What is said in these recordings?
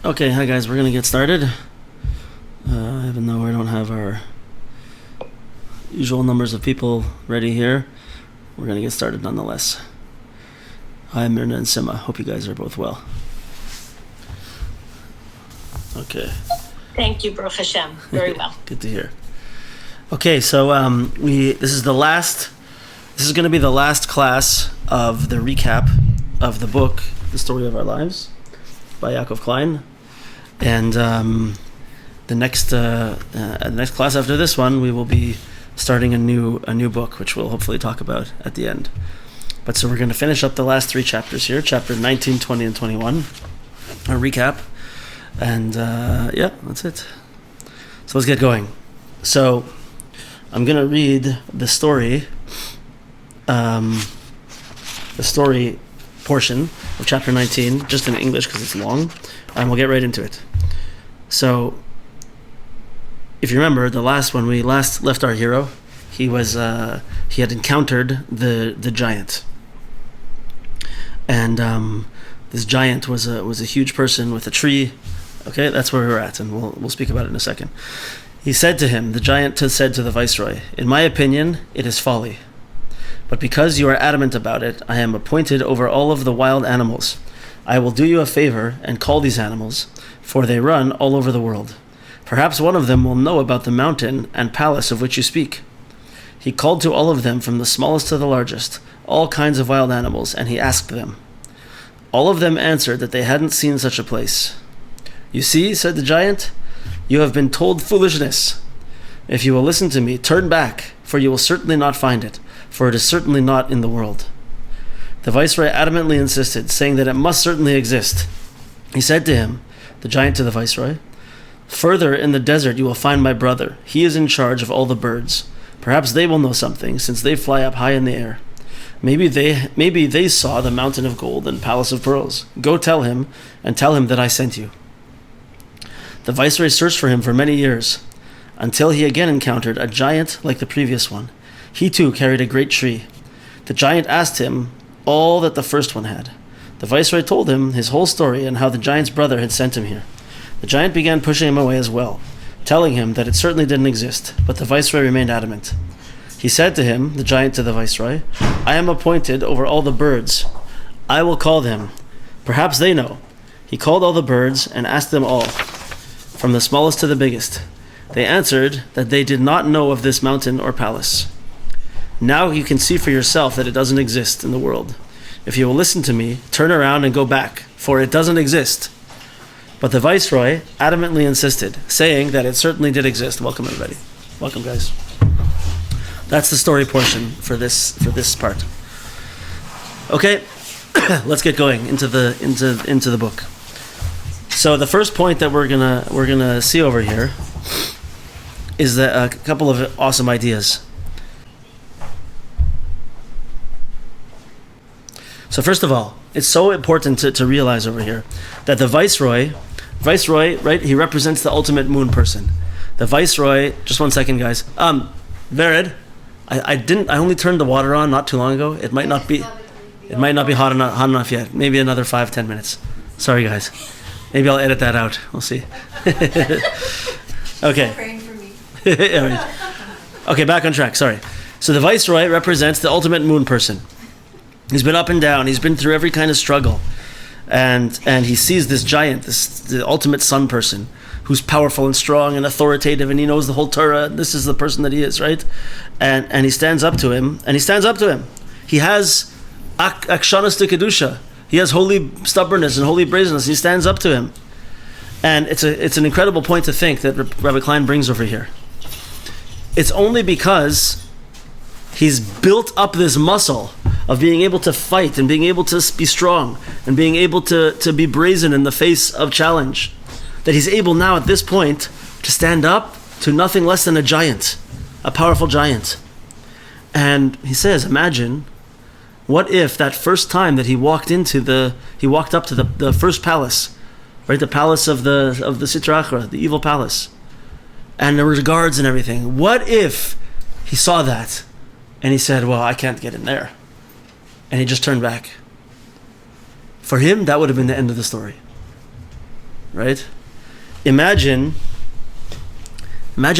Okay, hi guys, we're gonna get started. Even though we don't have our usual numbers of people ready here, we're gonna get started nonetheless. Hi Mirna and Sima, hope you guys are both well. Okay. Thank you, Baruch Hashem. Very well. Good to hear. Okay, so this is gonna be the last class of the recap of the book, The Story of Our Lives, by Yaakov Klein. And the next class after this one, we will be starting a new book, which we'll hopefully talk about at the end. But so we're going to finish up the last three chapters here, chapter 19, 20, and 21, a recap. And that's it. So let's get going. So I'm going to read the story portion of chapter 19, just in English because it's long, and we'll get right into it. So, if you remember, when we last left our hero, he had encountered the giant, and this giant was a huge person with a tree. Okay, that's where we're at, and we'll speak about it in a second. He said to him, the giant said to the viceroy, "In my opinion, it is folly. But because you are adamant about it, I am appointed over all of the wild animals. I will do you a favor and call these animals, for they run all over the world. Perhaps one of them will know about the mountain and palace of which you speak." He called to all of them, from the smallest to the largest, all kinds of wild animals, and he asked them. All of them answered that they hadn't seen such a place. "You see," said the giant, "you have been told foolishness. If you will listen to me, turn back, for you will certainly not find it, for it is certainly not in the world." The viceroy adamantly insisted, saying that it must certainly exist. He said to him, the giant to the viceroy, "Further in the desert you will find my brother. He is in charge of all the birds. Perhaps they will know something, since they fly up high in the air. Maybe they saw the mountain of gold and palace of pearls. Go tell him, and tell him that I sent you." The viceroy searched for him for many years, until he again encountered a giant like the previous one. He too carried a great tree. The giant asked him all that the first one had. The viceroy told him his whole story and how the giant's brother had sent him here. The giant began pushing him away as well, telling him that it certainly didn't exist, but the viceroy remained adamant. He said to him, the giant to the viceroy, "I am appointed over all the birds. I will call them. Perhaps they know." He called all the birds and asked them all, from the smallest to the biggest. They answered that they did not know of this mountain or palace. "Now you can see for yourself that it doesn't exist in the world. If you will listen to me, turn around and go back, for it doesn't exist." But the viceroy adamantly insisted, saying that it certainly did exist. Welcome everybody. Welcome guys. That's the story portion for this part. Okay, let's get going into the book. So the first point that we're gonna see over here is a couple of awesome ideas. So first of all, it's so important to realize over here that the viceroy, right? He represents the ultimate moon person. The viceroy. Just 1 second, guys. Vered, I only turned the water on not too long ago. It might not be hot enough yet. Maybe another 5-10 minutes. Sorry, guys. Maybe I'll edit that out. We'll see. Okay. Praying for me. Yeah, right. Okay, back on track. Sorry. So the viceroy represents the ultimate moon person. He's been up and down. He's been through every kind of struggle, and he sees this giant, the ultimate sun person, who's powerful and strong and authoritative, and he knows the whole Torah. This is the person that he is, right? And he stands up to him, He has akshanas to kedusha. He has holy stubbornness and holy brazenness. He stands up to him, and it's an incredible point to think that Rabbi Klein brings over here. It's only because he's built up this muscle of being able to fight and being able to be strong and being able to be brazen in the face of challenge, that he's able now at this point to stand up to nothing less than a giant, a powerful giant. And he says, imagine, what if that first time that he walked up to the first palace, right, the palace of the Sitra Achra, the evil palace, and there were guards and everything. What if he saw that and he said, well, I can't get in there, and he just turned back? For him, that would have been the end of the story. right? Imagine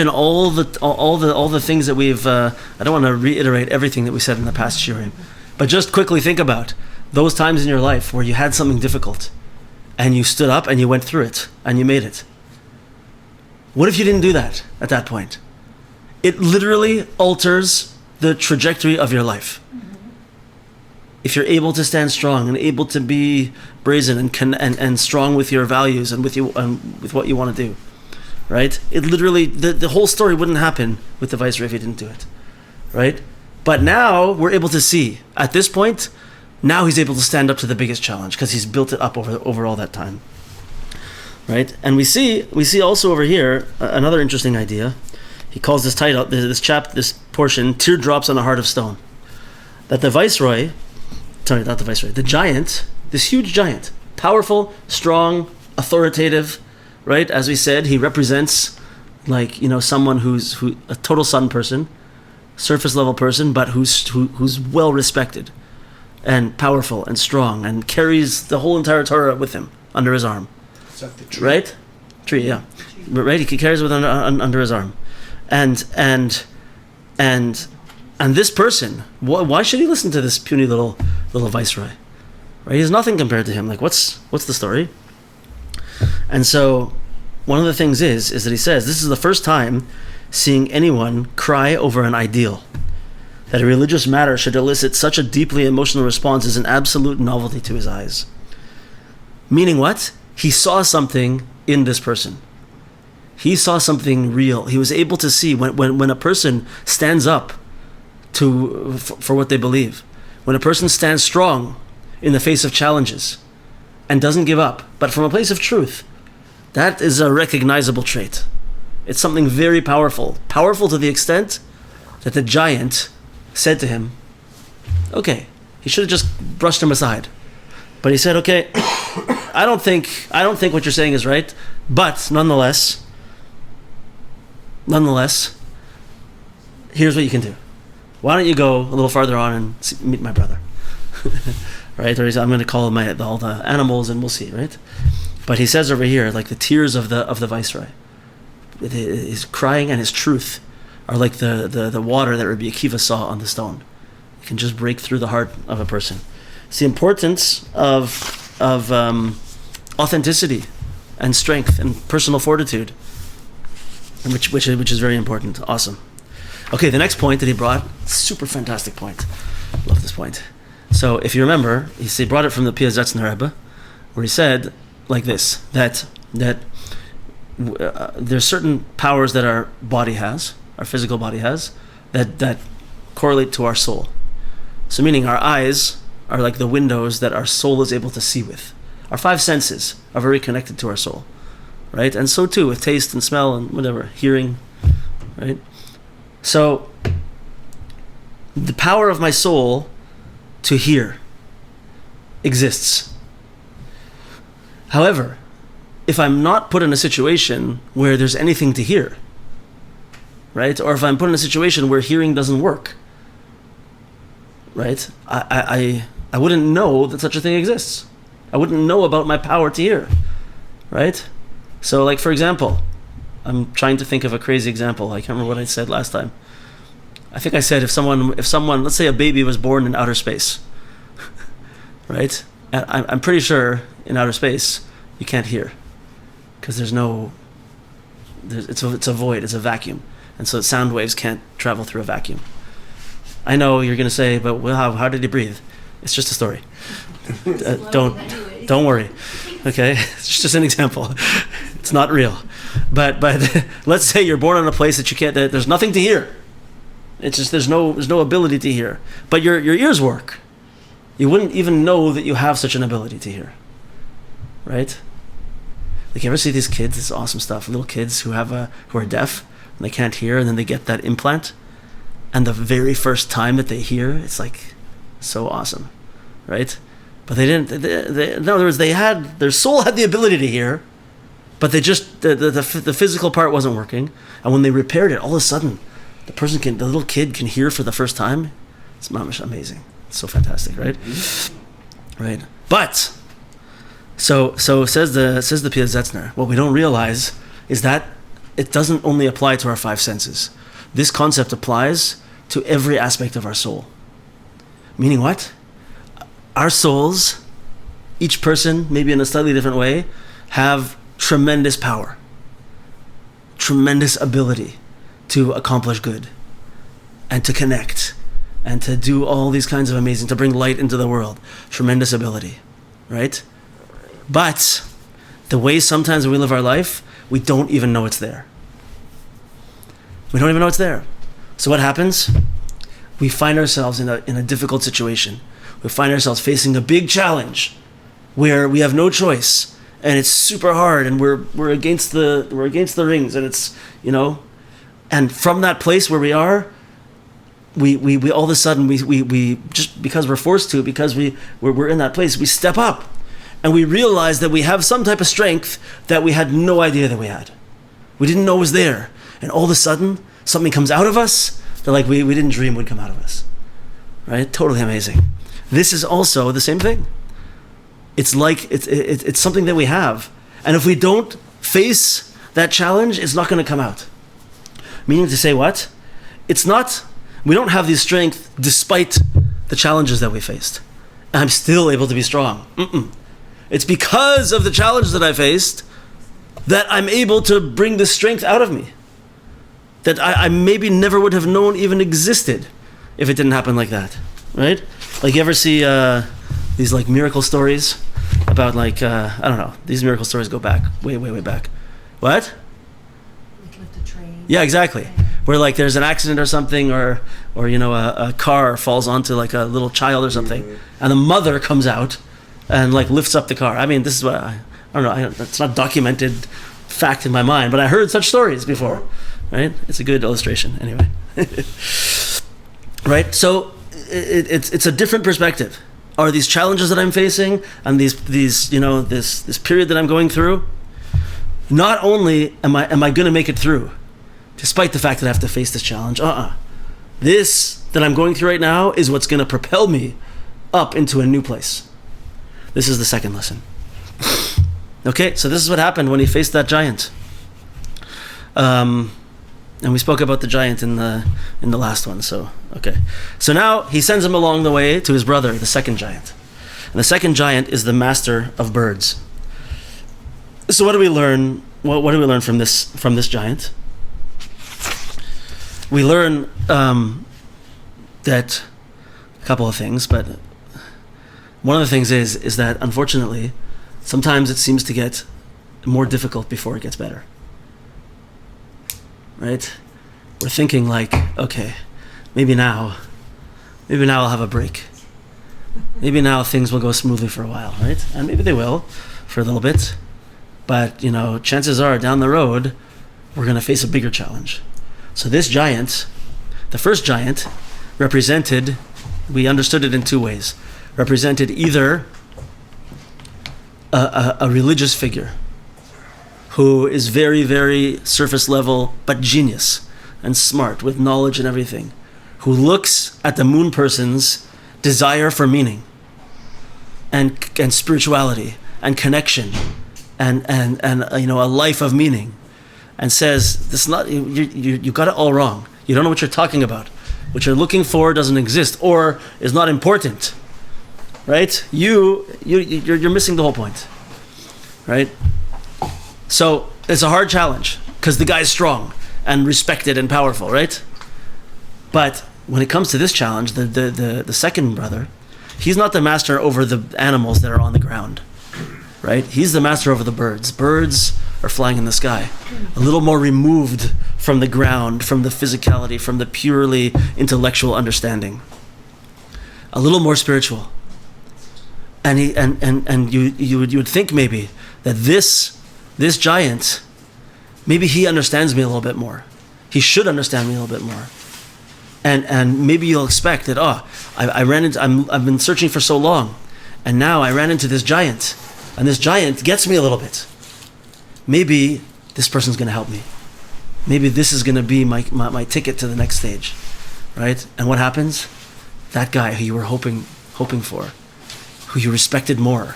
all the things that we've. I don't want to reiterate everything that we said in the past shiurim, but just quickly think about those times in your life where you had something difficult, and you stood up and you went through it and you made it. What if you didn't do that at that point? It literally alters the trajectory of your life. If you're able to stand strong and able to be brazen and strong with your values and with what you want to do, right? It literally, the whole story wouldn't happen with the viceroy if he didn't do it, right? But now we're able to see, at this point, now he's able to stand up to the biggest challenge because he's built it up over all that time, right? And we see also over here another interesting idea. He calls this title, this portion, "Teardrops on a Heart of Stone." That the giant, this huge giant, powerful, strong, authoritative, right? As we said, he represents someone who's a total sun person, surface level person, but who's well respected and powerful and strong and carries the whole entire Torah with him under his arm. Is that the tree? Right? Tree, yeah. Right? He carries it under his arm. And this person, why should he listen to this puny little viceroy? Right? He's nothing compared to him. Like, what's the story? And so one of the things is that he says this is the first time seeing anyone cry over an ideal. That a religious matter should elicit such a deeply emotional response is an absolute novelty to his eyes. Meaning what? He saw something in this person. He saw something real. He was able to see when a person stands up for what they believe, when a person stands strong in the face of challenges and doesn't give up, but from a place of truth, that is a recognizable trait. It's something very powerful to the extent that the giant said to him, okay, he should have just brushed him aside, but he said, okay, I don't think what you're saying is right, but nonetheless, here's what you can do. Why don't you go a little farther on and meet my brother? Right? Or I'm going to call all the animals and we'll see, right? But he says over here, like the tears of the viceroy, his crying and his truth are like the water that Rabbi Akiva saw on the stone. It can just break through the heart of a person. It's the importance of authenticity and strength and personal fortitude, which is very important. Awesome. Okay, the next point that he brought, super fantastic point. Love this point. So if you remember, he brought it from the Piazetzner Rebbe, where he said like this, that there's certain powers that our body has, our physical body has, that correlate to our soul. So meaning our eyes are like the windows that our soul is able to see with. Our five senses are very connected to our soul, right? And so too with taste and smell and whatever, hearing, right? So the power of my soul to hear exists. However, if I'm not put in a situation where there's anything to hear, right? Or if I'm put in a situation where hearing doesn't work, right? I wouldn't know that such a thing exists. I wouldn't know about my power to hear, right? So like, for example, I'm trying to think of a crazy example. I can't remember what I said last time. I think I said if someone, let's say a baby was born in outer space, right? And I'm pretty sure in outer space you can't hear because it's a void, it's a vacuum, and so sound waves can't travel through a vacuum. I know you're going to say, but well, how did he breathe? It's just a story. Don't worry. Okay, it's just an example. It's not real. But let's say you're born in a place that you can't. That there's nothing to hear. It's just there's no ability to hear. But your ears work. You wouldn't even know that you have such an ability to hear, right? Like you ever see these kids? This is awesome stuff. Little kids who are deaf and they can't hear, and then they get that implant, and the very first time that they hear, it's like so awesome, right? But they didn't. In other words, their soul had the ability to hear, but they just the physical part wasn't working. And when they repaired it, all of a sudden, the little kid can hear for the first time. It's mamish amazing. It's so fantastic, right? Right. But So says the Piazetzner. What we don't realize is that it doesn't only apply to our five senses. This concept applies to every aspect of our soul. Meaning what? Our souls, each person, maybe in a slightly different way, have tremendous power, tremendous ability to accomplish good and to connect and to do all these kinds of amazing, to bring light into the world. Tremendous ability, right? But the way sometimes we live our life, we don't even know it's there. We don't even know it's there. So what happens? We find ourselves in a difficult situation. We find ourselves facing a big challenge where we have no choice, and it's super hard, and we're against the rings, and it's, and from that place where we are, we all of a sudden we just because we're forced to, because we're in that place, we step up, and we realize that we have some type of strength that we had no idea that we had. We didn't know was there, and all of a sudden something comes out of us that like we didn't dream would come out of us, right? Totally amazing. This is also the same thing. It's like it's something that we have, and if we don't face that challenge, it's not going to come out. Meaning to say what? We don't have the strength despite the challenges that we faced. I'm still able to be strong. It's because of the challenges that I faced that I'm able to bring the strength out of me that I maybe never would have known even existed if it didn't happen like that, right? Like, you ever see these like miracle stories about like, I don't know, these miracle stories go back, way back. What? Like lift a train. Yeah, exactly. Where like there's an accident or something, or a car falls onto like a little child or something, and the mother comes out and like lifts up the car. I mean, this is what I don't know. It's not documented fact in my mind, but I heard such stories before. Right? It's a good illustration, anyway. Right? So it's a different perspective. Are these challenges that I'm facing and these this period that I'm going through? Not only am I going to make it through, despite the fact that I have to face this challenge. This that I'm going through right now is what's going to propel me up into a new place. This is the second lesson. Okay, so this is what happened when he faced that giant. And we spoke about the giant in the last one. So okay, so now he sends him along the way to his brother, the second giant. And the second giant is the master of birds. So what do we learn? What do we learn from this giant? We learn that a couple of things, but one of the things is that unfortunately, sometimes it seems to get more difficult before it gets better. Right? We're thinking like, okay, maybe now I'll have a break. Maybe now things will go smoothly for a while, right? And maybe they will for a little bit. But, chances are down the road, we're going to face a bigger challenge. So this giant, the first giant, represented, we understood it in two ways, represented either a religious figure who is very, very surface level, but genius and smart with knowledge and everything, who looks at the moon person's desire for meaning and spirituality and connection and a life of meaning, and says, "This not you got it all wrong. You don't know what you're talking about. What you're looking for doesn't exist or is not important, right? You're missing the whole point, right?" So it's a hard challenge because the guy's strong and respected and powerful, right? But when it comes to this challenge, the second brother, he's not the master over the animals that are on the ground, right? He's the master over the birds. Birds are flying in the sky, a little more removed from the ground, from the physicality, from the purely intellectual understanding, a little more spiritual. And you would think maybe that this giant, maybe he understands me a little bit more. He should understand me a little bit more. And maybe you'll expect that, I've been searching for so long, and now I ran into this giant, and this giant gets me a little bit. Maybe this person's going to help me. Maybe this is going to be my ticket to the next stage, right? And what happens? That guy who you were hoping for, who you respected more,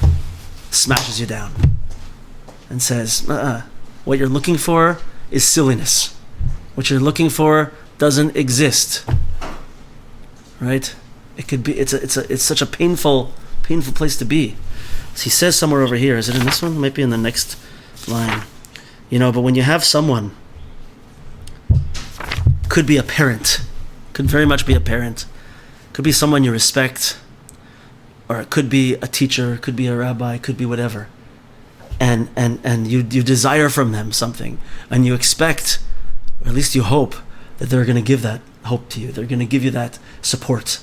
smashes you down and says, what you're looking for is silliness. What you're looking for doesn't exist. Right? It could be. It's such a painful place to be. So he says somewhere over here. Is it in this one? It might be in the next line. But when you have someone, could be a parent, could very much be a parent, could be someone you respect, or it could be a teacher, could be a rabbi, could be whatever, and you desire from them something, and you expect, or at least you hope, that they're going to give that hope to you. They're going to give you that support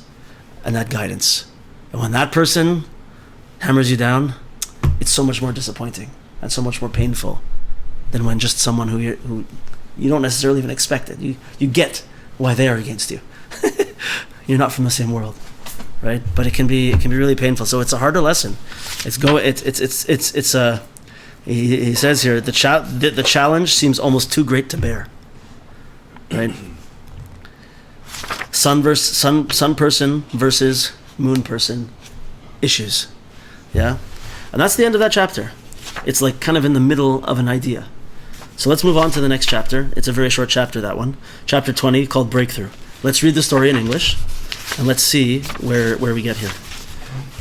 and that guidance. And when that person hammers you down, it's so much more disappointing and so much more painful than when just someone who you don't necessarily even expect it. You get why they are against you. You're not from the same world, right? But it can be really painful. So it's a harder lesson. He says here, the challenge seems almost too great to bear, right? Sun person versus moon person issues, yeah. And that's the end of that chapter. It's like kind of in the middle of an idea. So let's move on to the next chapter. It's a very short chapter, that one. Chapter 20, called Breakthrough. Let's read the story in English, and let's see where we get here.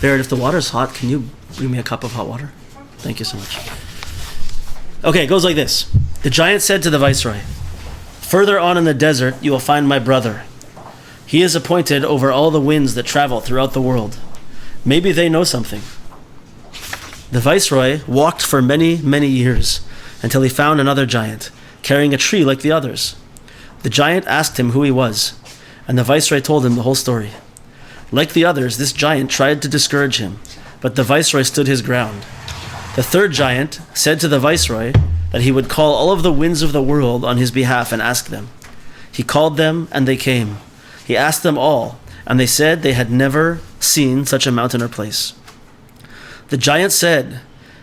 Barrett, if the water's hot, can you bring me a cup of hot water? Thank you so much. Okay, it goes like this. The giant said to the viceroy, "Further on in the desert, you will find my brother. He is appointed over all the winds that travel throughout the world. Maybe they know something." The viceroy walked for many, many years until he found another giant, carrying a tree like the others. The giant asked him who he was, and the viceroy told him the whole story. Like the others, this giant tried to discourage him, but the viceroy stood his ground. The third giant said to the viceroy that he would call all of the winds of the world on his behalf and ask them. He called them, and they came. He asked them all, and they said they had never seen such a mountain or place. The giant said,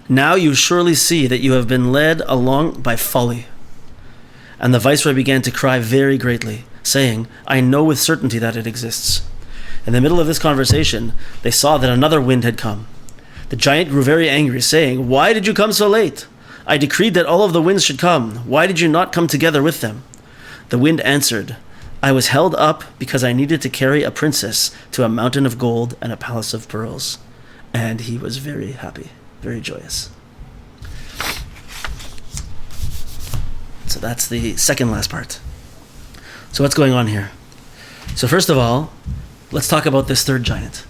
"Now you surely see that you have been led along by folly." And the viceroy began to cry very greatly, saying, "I know with certainty that it exists." In the middle of this conversation, they saw that another wind had come. The giant grew very angry, saying, "Why did you come so late? I decreed that all of the winds should come. Why did you not come together with them?" The wind answered, "I was held up because I needed to carry a princess to a mountain of gold and a palace of pearls." And he was very happy, very joyous. So that's the second last part. So what's going on here? So first of all, let's talk about this third giant.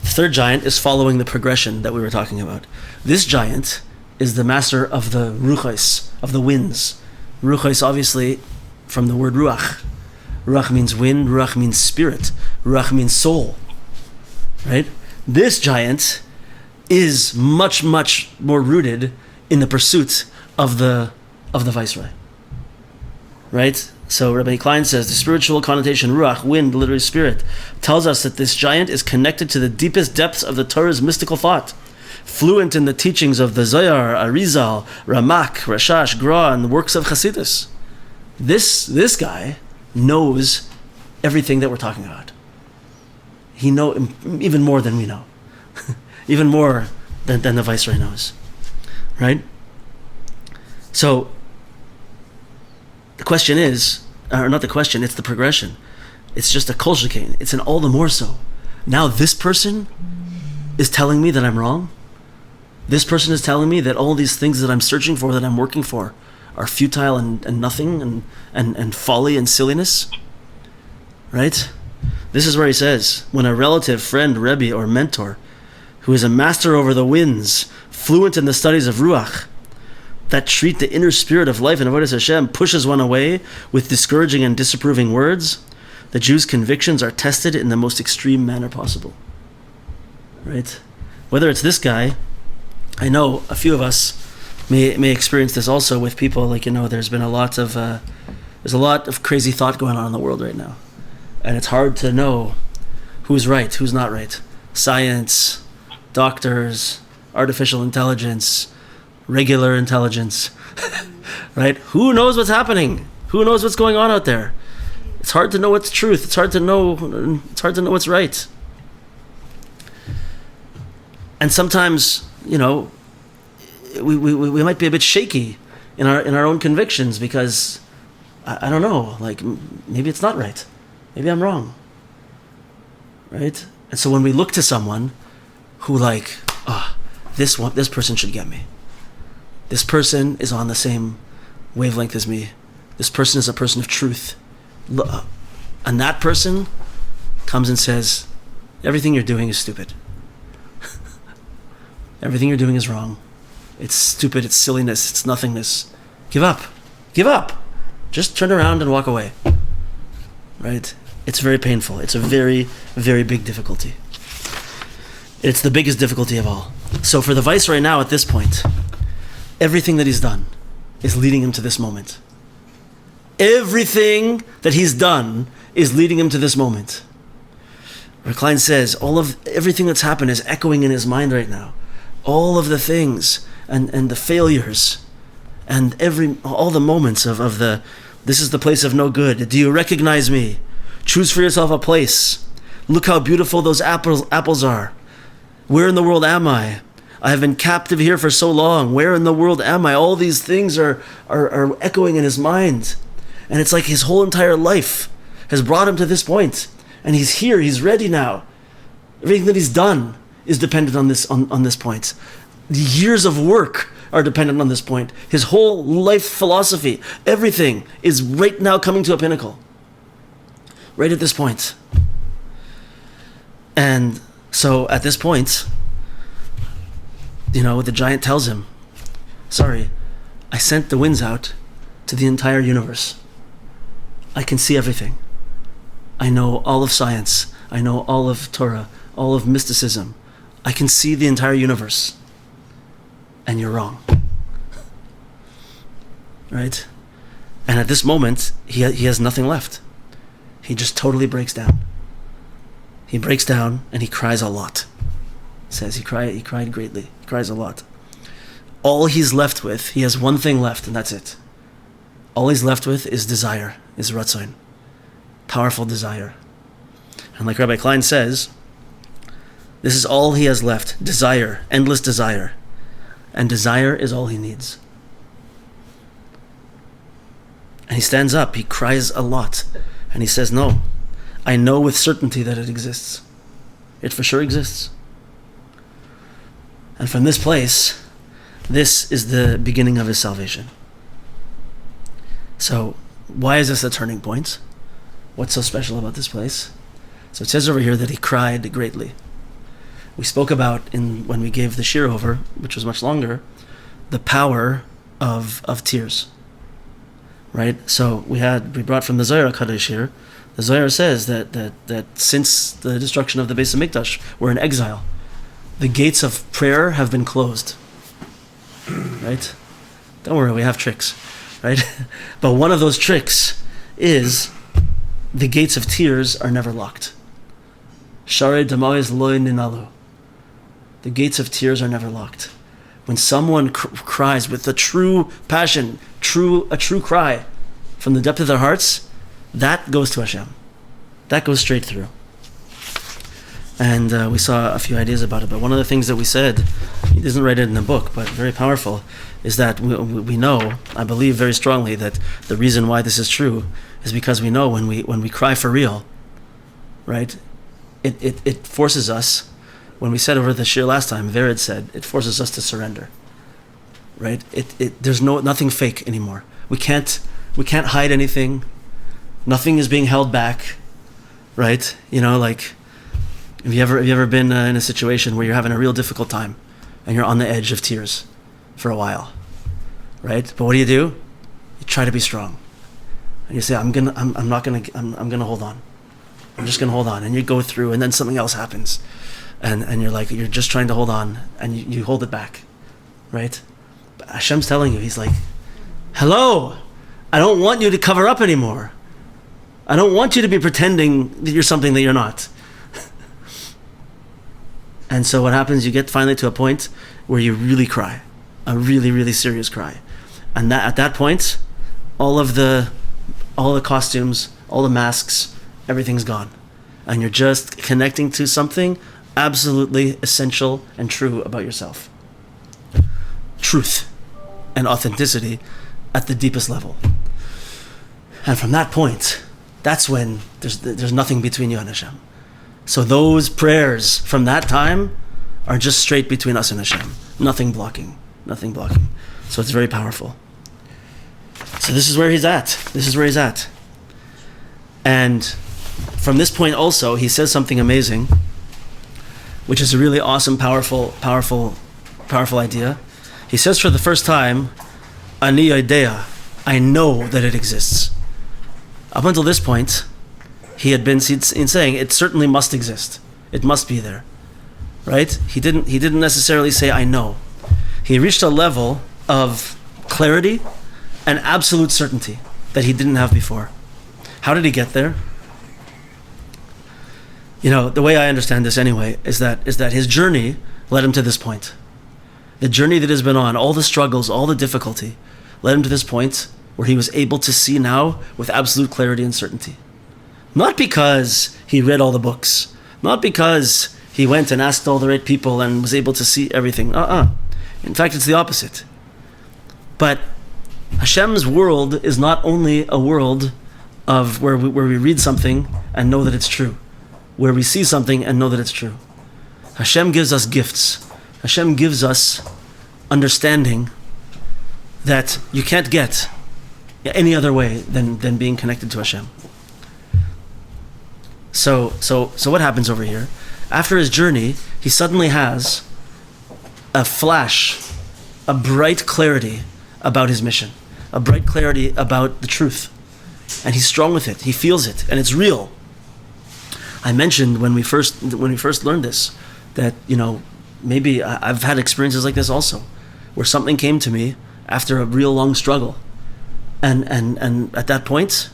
The third giant is following the progression that we were talking about. This giant is the master of the ruchos, of the winds. Ruchos, obviously, from the word ruach. Ruach means wind, ruach means spirit, ruach means soul, right? This giant is much, much more rooted in the pursuit of the viceroy, right? So Rabbi Klein says the spiritual connotation ruach, wind, literally spirit, tells us that this giant is connected to the deepest depths of the Torah's mystical thought, fluent in the teachings of the Zohar, Arizal, Ramak, Rashash, Gra, and the works of Chassidus. This guy knows everything that we're talking about. He knows even more than we know, even more than the viceroy knows, right? So the question is, or not the question, it's the progression. It's just a kol shekain. It's an all the more so. Now this person is telling me that I'm wrong. This person is telling me that all these things that I'm searching for, that I'm working for, are futile and nothing and folly and silliness, right? This is where he says, when a relative, friend, rebbe, or mentor who is a master over the winds, fluent in the studies of ruach, that treat the inner spirit of life in avodas Hashem, pushes one away with discouraging and disapproving words, the Jew's convictions are tested in the most extreme manner possible, right? Whether it's this guy, I know a few of us may experience this also with people, like, there's a lot of crazy thought going on in the world right now. And it's hard to know who's right, who's not right. Science, doctors, artificial intelligence, regular intelligence, right? Who knows what's happening? Who knows what's going on out there? It's hard to know what's truth. It's hard to know what's right. And sometimes, we might be a bit shaky in our own convictions because I don't know, like maybe it's not right, maybe I'm wrong, right? And so when we look to someone who like, this person should get me. This person is on the same wavelength as me. This person is a person of truth. And that person comes and says, everything you're doing is stupid. Everything you're doing is wrong. It's stupid, it's silliness, it's nothingness. Give up. Give up. Just turn around and walk away. Right? It's very painful. It's a very, very big difficulty. It's the biggest difficulty of all. So for the Viceroy now at this point, everything that he's done is leading him to this moment. Everything that he's done is leading him to this moment. Klein says, everything that's happened is echoing in his mind right now. All of the things and the failures and all the moments of the, this is the place of no good. Do you recognize me? Choose for yourself a place. Look how beautiful those apples are. Where in the world am I? I have been captive here for so long. Where in the world am I? All these things are echoing in his mind. And it's like his whole entire life has brought him to this point. And he's here, he's ready now. Everything that he's done is dependent on this point. The years of work are dependent on this point. His whole life philosophy, everything is right now coming to a pinnacle. Right at this point. And so at this point, the giant tells him, sorry, I sent the winds out to the entire universe. I can see everything. I know all of science. I know all of Torah, all of mysticism. I can see the entire universe. And you're wrong. Right? And at this moment, he has nothing left. He just totally breaks down. He breaks down and he cries a lot. It says he cried greatly. He cries a lot. All he's left with, he has one thing left and that's it. All he's left with is desire, is ratzon. Powerful desire. And like Rabbi Klein says, this is all he has left. Desire, endless desire. And desire is all he needs. And he stands up, he cries a lot. And he says, no, I know with certainty that it exists. It for sure exists. And from this place, this is the beginning of his salvation. So, why is this a turning point? What's so special about this place? So it says over here that he cried greatly. We spoke about, when we gave the shir over, which was much longer, the power of tears. Right? So we brought from the Zohar Kadosh here. The Zohar says that since the destruction of the Beis Hamikdash, we're in exile. The gates of prayer have been closed. Right? Don't worry, we have tricks. Right? But one of those tricks is the gates of tears are never locked. Sharei Damois Lo Ninalu. The gates of tears are never locked. When someone cries with a true passion, a true cry from the depth of their hearts, that goes to Hashem. That goes straight through. And we saw a few ideas about it, but one of the things that we said, he doesn't write it in the book, but very powerful, is that we know, I believe very strongly, that the reason why this is true is because we know when we cry for real, right, it forces us, when we said over the shir last time, Vered said, it forces us to surrender, right? There's nothing fake anymore. We can't hide anything. Nothing is being held back, right? Like, have you ever been in a situation where you're having a real difficult time and you're on the edge of tears for a while, right? But what do? You try to be strong, and you say, I'm gonna hold on. I'm just gonna hold on, and you go through, and then something else happens, and you're just trying to hold on, and you hold it back, right? But Hashem's telling you, he's like, hello, I don't want you to cover up anymore. I don't want you to be pretending that you're something that you're not. And so what happens, you get finally to a point where you really cry, a really, really serious cry. And at that point, all the costumes, all the masks, everything's gone. And you're just connecting to something absolutely essential and true about yourself. truth and authenticity at the deepest level. And from that point, that's when there's nothing between you and Hashem. So those prayers from that time are just straight between us and Hashem. Nothing blocking. So it's very powerful. So this is where he's at. And from this point also, he says something amazing, which is a really awesome, powerful idea. He says for the first time, Ani Yodea, I know that it exists. Up until this point, he had been saying it certainly must exist. It must be there. Right? He didn't necessarily say I know. He reached a level of clarity and absolute certainty that he didn't have before. How did he get there? The way I understand this anyway is that his journey led him to this point. The journey that has been on, all the struggles, all the difficulty, led him to this point where he was able to see now with absolute clarity and certainty. Not because he read all the books, not because he went and asked all the right people and was able to see everything. In fact, it's the opposite. But Hashem's world is not only a world of where we read something and know that it's true, where we see something and know that it's true. Hashem gives us gifts. Hashem gives us understanding that you can't get any other way than being connected to Hashem. So what happens over here? After his journey, he suddenly has a flash, a bright clarity about his mission, a bright clarity about the truth. And he's strong with it. He feels it, and it's real. I mentioned when we first learned this that maybe I've had experiences like this also, where something came to me after a real long struggle, and at that point,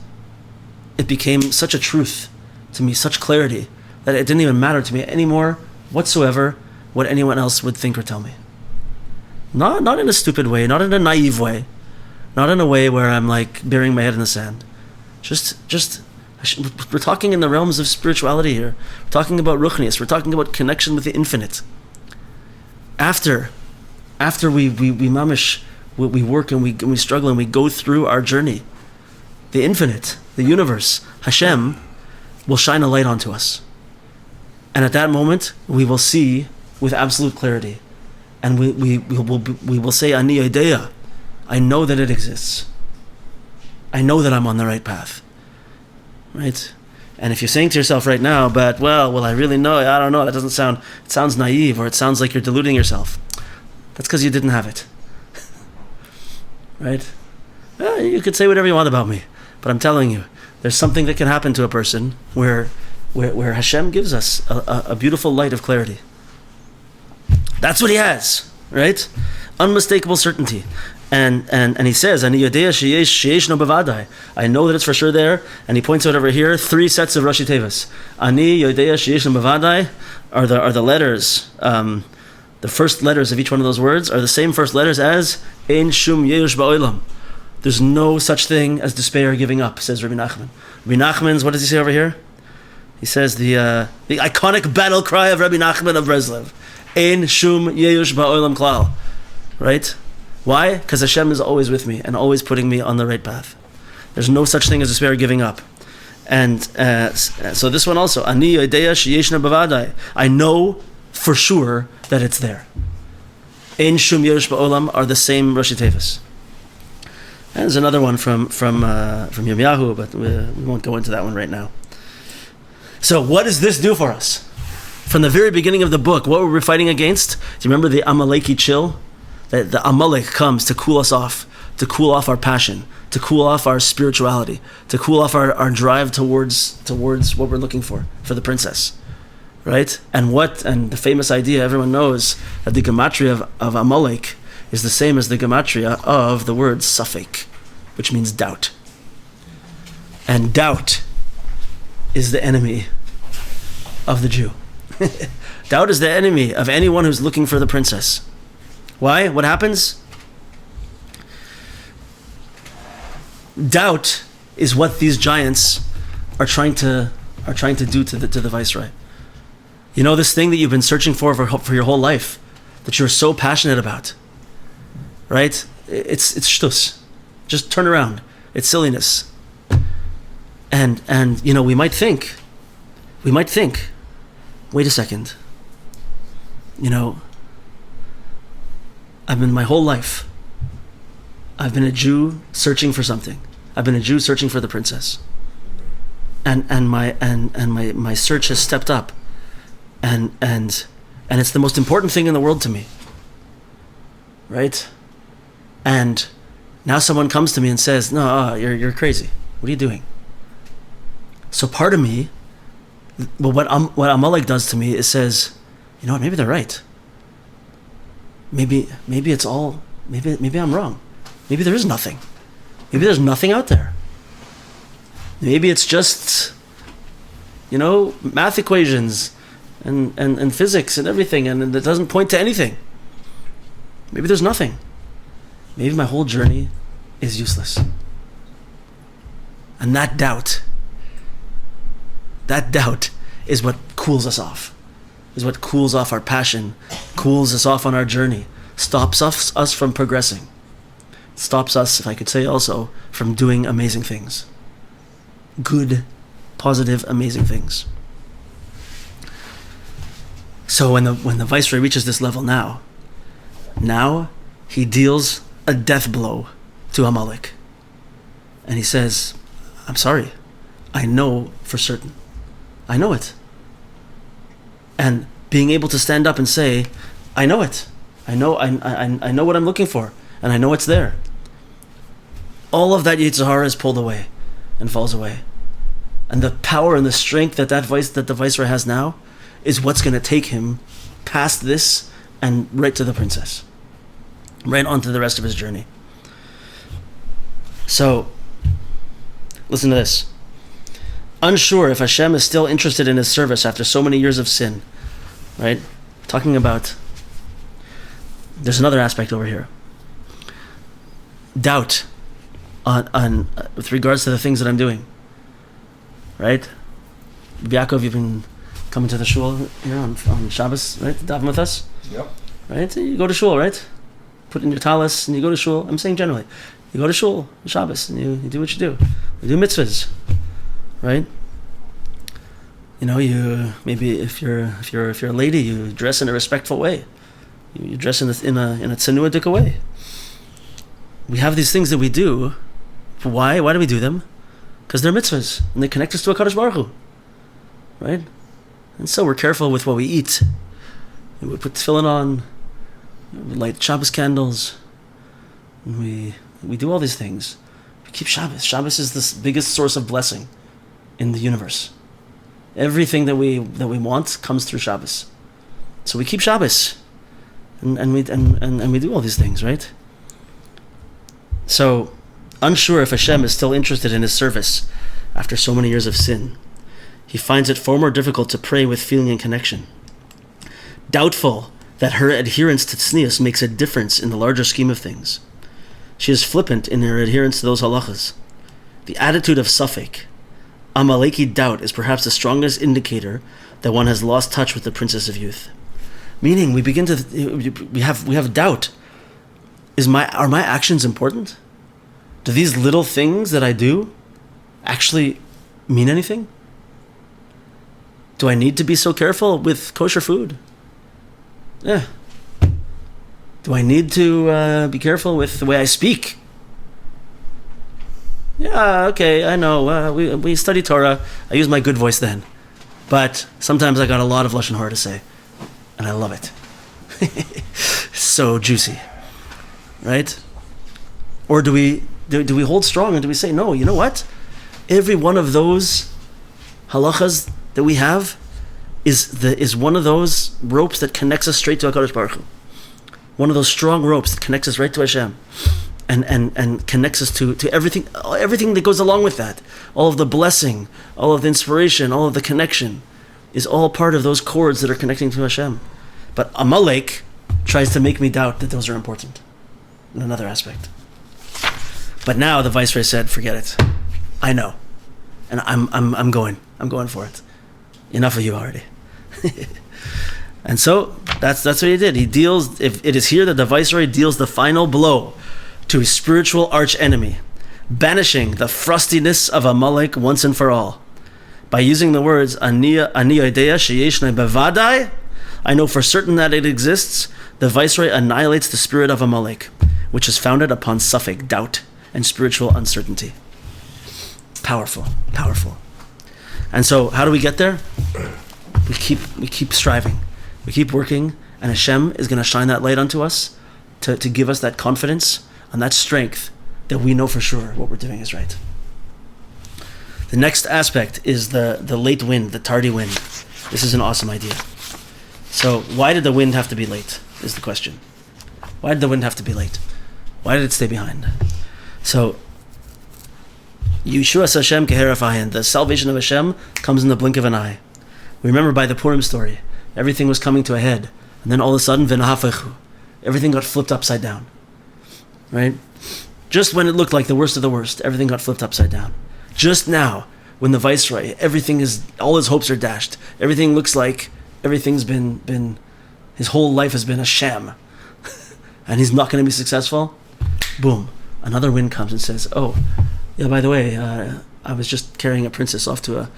it became such a truth to me, such clarity, that it didn't even matter to me anymore whatsoever what anyone else would think or tell me. Not in a stupid way, not in a naive way, not in a way where I'm like burying my head in the sand. Just we're talking in the realms of spirituality here. We're talking about ruchnius. We're talking about connection with the infinite. After we mamish, we work and we struggle and we go through our journey, the infinite, the universe, Hashem, will shine a light onto us. And at that moment, we will see with absolute clarity. And we will say, Ani Yodea, I know that it exists. I know that I'm on the right path. Right? And if you're saying to yourself right now, but will I really know? I don't know. That doesn't sound, it sounds naive, or it sounds like you're deluding yourself. That's because you didn't have it. Right? You could say whatever you want about me, but I'm telling you, there's something that can happen to a person where Hashem gives us a beautiful light of clarity. That's what he has, right? Unmistakable certainty. And he says, Ani Yodea sheyesh no bevadai. I know that it's for sure there. And he points out over here 3 sets of Rashi Tevas. Ani Yodea sheyesh no bevadai are the letters. The first letters of each one of those words are the same first letters as Ein Shum Yeush Ba'olam. There's no such thing as despair or giving up, says Rabbi Nachman. Rabbi Nachman's, what does he say over here? He says the iconic battle cry of Rabbi Nachman of Breslov. Ein Shum Yeush Ba'olam Klal. Right? Why? Because Hashem is always with me and always putting me on the right path. There's no such thing as despair or giving up. And so this one also, Ani Yodea Sheyeshna Bavadai. I know for sure that it's there. Ein Shum Yerush Ba'olam are the same Rashi Tevas. And there's another one from Yirmiyahu, but we won't go into that one right now. So what does this do for us? From the very beginning of the book, what were we fighting against? Do you remember the Amaleki chill? That the Amalek comes to cool us off, to cool off our passion, to cool off our spirituality, to cool off our drive towards what we're looking for the princess, right? And the famous idea everyone knows that the gematria of Amalek is the same as the gematria of the word Safek, which means doubt. And doubt is the enemy of the Jew. Doubt is the enemy of anyone who's looking for the princess. Why? What happens? Doubt is what these giants are trying to do to the viceroy. You know, this thing that you've been searching for your whole life, that you're so passionate about. right? It's shtus. Just turn around. It's silliness. And we might think, wait a second. I've been my whole life. I've been a Jew searching for something. I've been a Jew searching for the princess. And my search has stepped up. And it's the most important thing in the world to me. Right? And now someone comes to me and says, "No, you're crazy. What are you doing?" So part of me, what Amalek does to me is says, you know what, maybe they're right. Maybe it's all, maybe I'm wrong. Maybe there is nothing. Maybe there's nothing out there. Maybe it's just, math equations and physics and everything, and it doesn't point to anything. Maybe there's nothing. Maybe my whole journey is useless. And that doubt is what cools us off, is what cools off our passion, cools us off on our journey, stops us from progressing, stops us, if I could say also, from doing amazing things. Good, positive, amazing things. So when the viceroy reaches this level now he deals a death blow to Amalek. And he says, I'm sorry. I know for certain. I know it. And being able to stand up and say, I know it. I know what I'm looking for, and I know it's there. All of that Yetzer Hara is pulled away and falls away. And the power and the strength that the viceroy has now is what's going to take him past this and right to the princess. Right onto the rest of his journey. So, listen to this. Unsure if Hashem is still interested in his service after so many years of sin. Right? Talking about, there's another aspect over here. Doubt on with regards to the things that I'm doing. Right? Yaakov, you've been coming to the shul here on Shabbos, right? Daven with us? Yep. Right? You go to shul, right? Put in your talis and you go to shul. I'm saying generally. You go to shul on Shabbos and you do what you do. You do mitzvahs. Right? You maybe if you're a lady, you dress in a respectful way. You dress in a tzenuah way. We have these things that we do. Why? Why do we do them? Because they're mitzvahs and they connect us to a Kadosh Baruch Hu. Right? And so we're careful with what we eat. We put tefillin on. We light Shabbos candles. And we do all these things. We keep Shabbos. Shabbos is the biggest source of blessing in the universe. Everything that we want comes through Shabbos. So we keep Shabbos. And we do all these things, right? So, unsure if Hashem is still interested in his service after so many years of sin, he finds it far more difficult to pray with feeling and connection. Doubtful that her adherence to tznius makes a difference in the larger scheme of things. She is flippant in her adherence to those halachas. The attitude of safek, Amaleki doubt, is perhaps the strongest indicator that one has lost touch with the princess of youth. Meaning, we have doubt. Are my actions important? Do these little things that I do actually mean anything? Do I need to be so careful with kosher food? Yeah. Do I need to be careful with the way I speak? Yeah, okay, I know. We study Torah. I use my good voice then. But sometimes I got a lot of lashon hara to say. And I love it. So juicy. Right? Or do we hold strong and do we say, no, you know what? Every one of those halachas that we have is one of those ropes that connects us straight to HaKadosh Baruch Hu. One of those strong ropes that connects us right to Hashem. And connects us to everything that goes along with that. All of the blessing, all of the inspiration, all of the connection is all part of those cords that are connecting to Hashem. But Amalek tries to make me doubt that those are important in another aspect. But now the viceroy said, forget it. I know. And I'm going for it. Enough of you already. And so that's what he did. He deals. If it is here that the viceroy deals the final blow to his spiritual arch enemy, banishing the frostiness of Amalek once and for all, by using the words "Ani yodea sheyeshnei bevadai," I know for certain that it exists. The viceroy annihilates the spirit of Amalek, which is founded upon suffix, doubt, and spiritual uncertainty. Powerful, powerful. And so, how do we get there? We keep striving, we keep working, and Hashem is going to shine that light onto us to give us that confidence and that strength that we know for sure what we're doing is right. The next aspect is the late wind, the tardy wind. This is an awesome idea. So, why did the wind have to be late? Is the question. Why did the wind have to be late? Why did it stay behind? So, Yeshua Hashem Keherafayin, the salvation of Hashem comes in the blink of an eye. We remember by the Purim story, everything was coming to a head, and then all of a sudden, v'nahafechu, everything got flipped upside down. Right? Just when it looked like the worst of the worst, everything got flipped upside down. Just now, when the viceroy, all his hopes are dashed. Everything looks like everything's been his whole life has been a sham, and he's not going to be successful. Boom! Another wind comes and says, "Oh, yeah. By the way, I was just carrying a princess off to a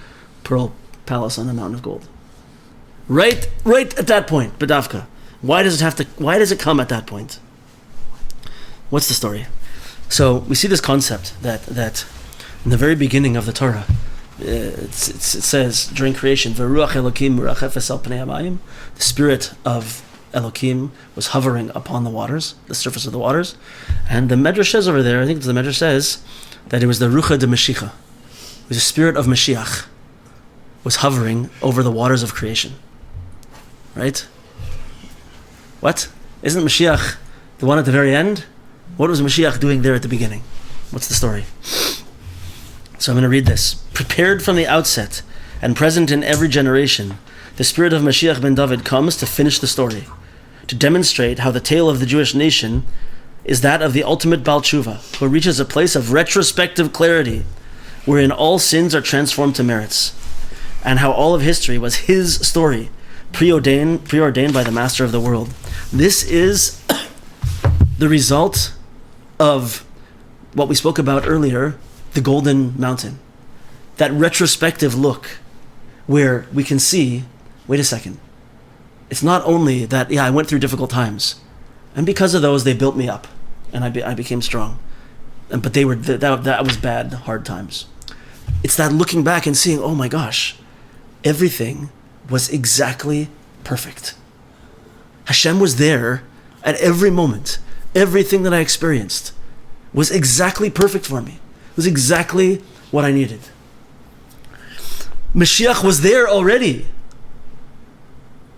pearl palace on a mountain of gold." Right at that point, Badavka. Why does it come at that point? What's the story? So we see this concept that in the very beginning of the Torah, it says during creation, "V'ruach Elokim merachefes al pnei hamayim," the spirit of Elokim was hovering upon the waters, the surface of the waters, and the Medrash says over there, I think the Medrash says that it was the Rucha de Mashiach, it was the spirit of Mashiach, was hovering over the waters of creation. Right? What? Isn't Mashiach the one at the very end? What was Mashiach doing there at the beginning? What's the story? So I'm going to read this. Prepared from the outset and present in every generation, the spirit of Mashiach ben David comes to finish the story, to demonstrate how the tale of the Jewish nation is that of the ultimate Baal Tshuva, who reaches a place of retrospective clarity, wherein all sins are transformed to merits, and how all of history was his story, preordained by the Master of the world. This is the result of what we spoke about earlier, the Golden Mountain. That retrospective look where we can see, wait a second, it's not only that, I went through difficult times, and because of those, they built me up, and I became strong. But they were that was bad, hard times. It's that looking back and seeing, oh my gosh, everything was exactly perfect. Hashem was there at every moment. Everything that I experienced was exactly perfect for me. It was exactly what I needed. Mashiach was there already.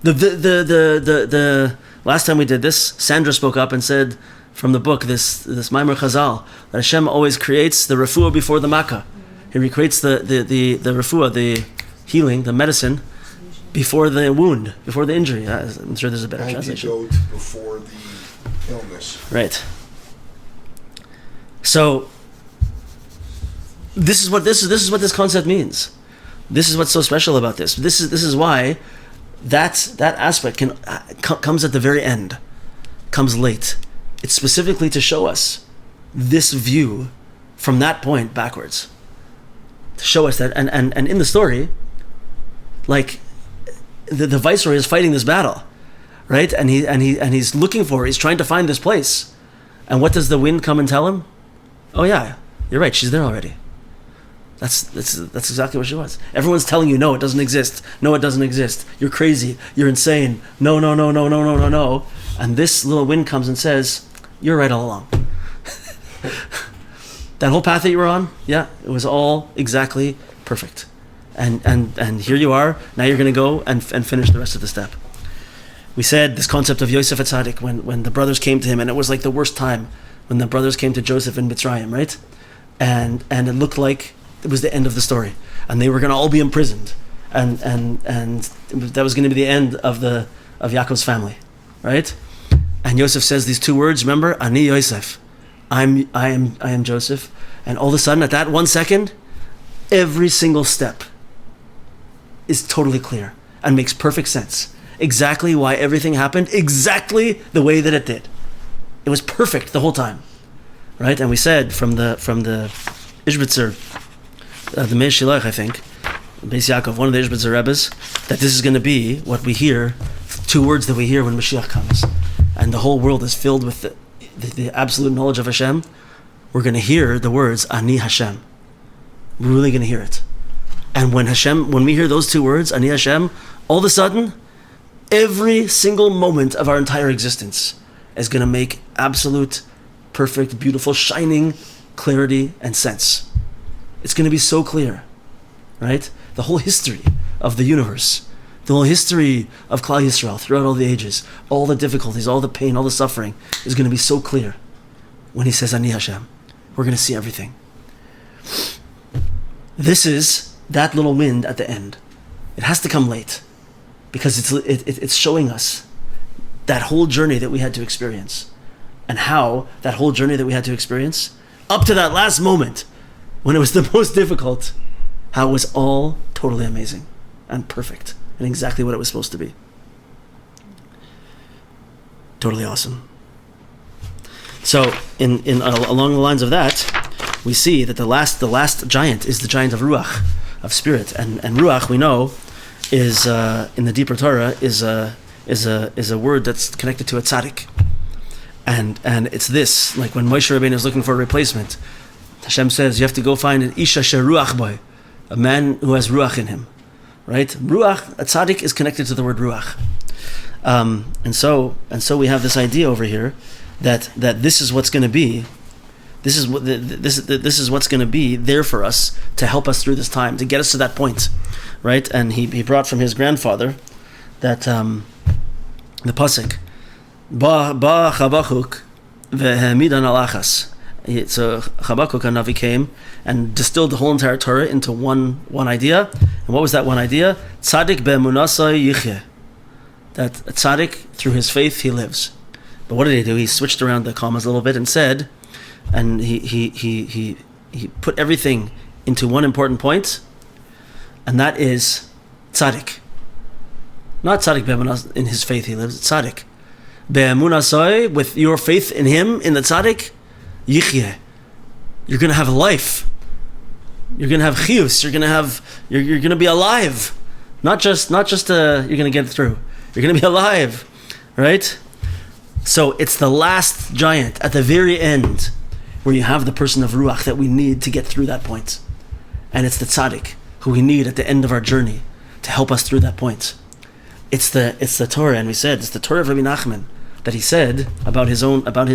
The last time we did this, Sandra spoke up and said from the book, this Maimer Chazal, that Hashem always creates the refuah before the makkah. He recreates the refuah, the healing, the medicine, before the wound, before the injury. I'm sure there's a better translation. Antidote before the illness. Right. So this is what this concept means. This is what's so special about this. This is why that aspect comes at the very end, comes late. It's specifically to show us this view from that point backwards. To show us that, and in the story, like the viceroy is fighting this battle, right? And he's looking for, he's trying to find this place. And what does the wind come and tell him? Oh yeah, you're right, she's there already. That's exactly what she was. Everyone's telling you, no, it doesn't exist. No, it doesn't exist. You're crazy. You're insane. No. And this little wind comes and says, you're right all along. That whole path that you were on, yeah, it was all exactly perfect. And here you are. Now you're going to go and finish the rest of the step. We said this concept of Yosef Atzadik when the brothers came to him, and it was like the worst time when the brothers came to Joseph in Mitzrayim, right? And it looked like it was the end of the story, and they were going to all be imprisoned, and that was going to be the end of Yaakov's family, right? And Yosef says these two words. Remember, Ani Yosef, I am Joseph. And all of a sudden, at that 1 second, every single step is totally clear and makes perfect sense. exactly why everything happened exactly the way that it did. It was perfect the whole time, right? And we said from the Ishbitzer, the Meir Shilach, I think, Beis Yaakov, one of the Ishbitzer Rebbes, that this is going to be what we hear, 2 words that we hear when Mashiach comes, and the whole world is filled with the absolute knowledge of Hashem. We're going to hear the words Ani Hashem. We're really going to hear it. And when we hear those 2 words, Ani Hashem, all of a sudden, every single moment of our entire existence is going to make absolute, perfect, beautiful, shining clarity and sense. It's going to be so clear, right? The whole history of the universe, the whole history of Klal Yisrael throughout all the ages, all the difficulties, all the pain, all the suffering is going to be so clear when he says Ani Hashem. We're going to see everything. This is that little wind at the end. It has to come late because it's showing us that whole journey that we had to experience, and how that whole journey that we had to experience up to that last moment when it was the most difficult, how it was all totally amazing and perfect and exactly what it was supposed to be. Totally awesome. So in along the lines of that, we see that the last giant is the giant of Ruach, of spirit, and Ruach, we know, is in the deeper Torah is a word that's connected to a tzaddik, and it's this, like when Moshe Rabbeinu is looking for a replacement, Hashem says you have to go find an isha sheruach boy, a man who has ruach in him, right? Ruach, a tzaddik is connected to the word ruach, and so we have this idea over here that this is what's going to be. This is what's going to be there for us to help us through this time, to get us to that point, right? And he brought from his grandfather that the pasuk ba Chabakuk vehemidan alachas. So Chabakuk Hanavi came and distilled the whole entire Torah into one idea. And what was that one idea? Tzaddik be'emunasai yichyeh. That a tzaddik, through his faith, he lives. But what did he do? He switched around the commas a little bit and said, and he put everything into one important point, and that is tzaddik. Not tzaddik be'emunah, in his faith he lives. Tzaddik be'emunasai, with your faith in him, in the tzaddik, yichyeh. You're going to have life. You're going to have chiyus. You're going to be alive. Not just you're going to get through. You're going to be alive, right? So it's the last giant at the very end, where you have the person of Ruach that we need to get through that point. And it's the tzaddik who we need at the end of our journey to help us through that point. It's the Torah, and we said it's the Torah of Rabbi Nachman that he said about his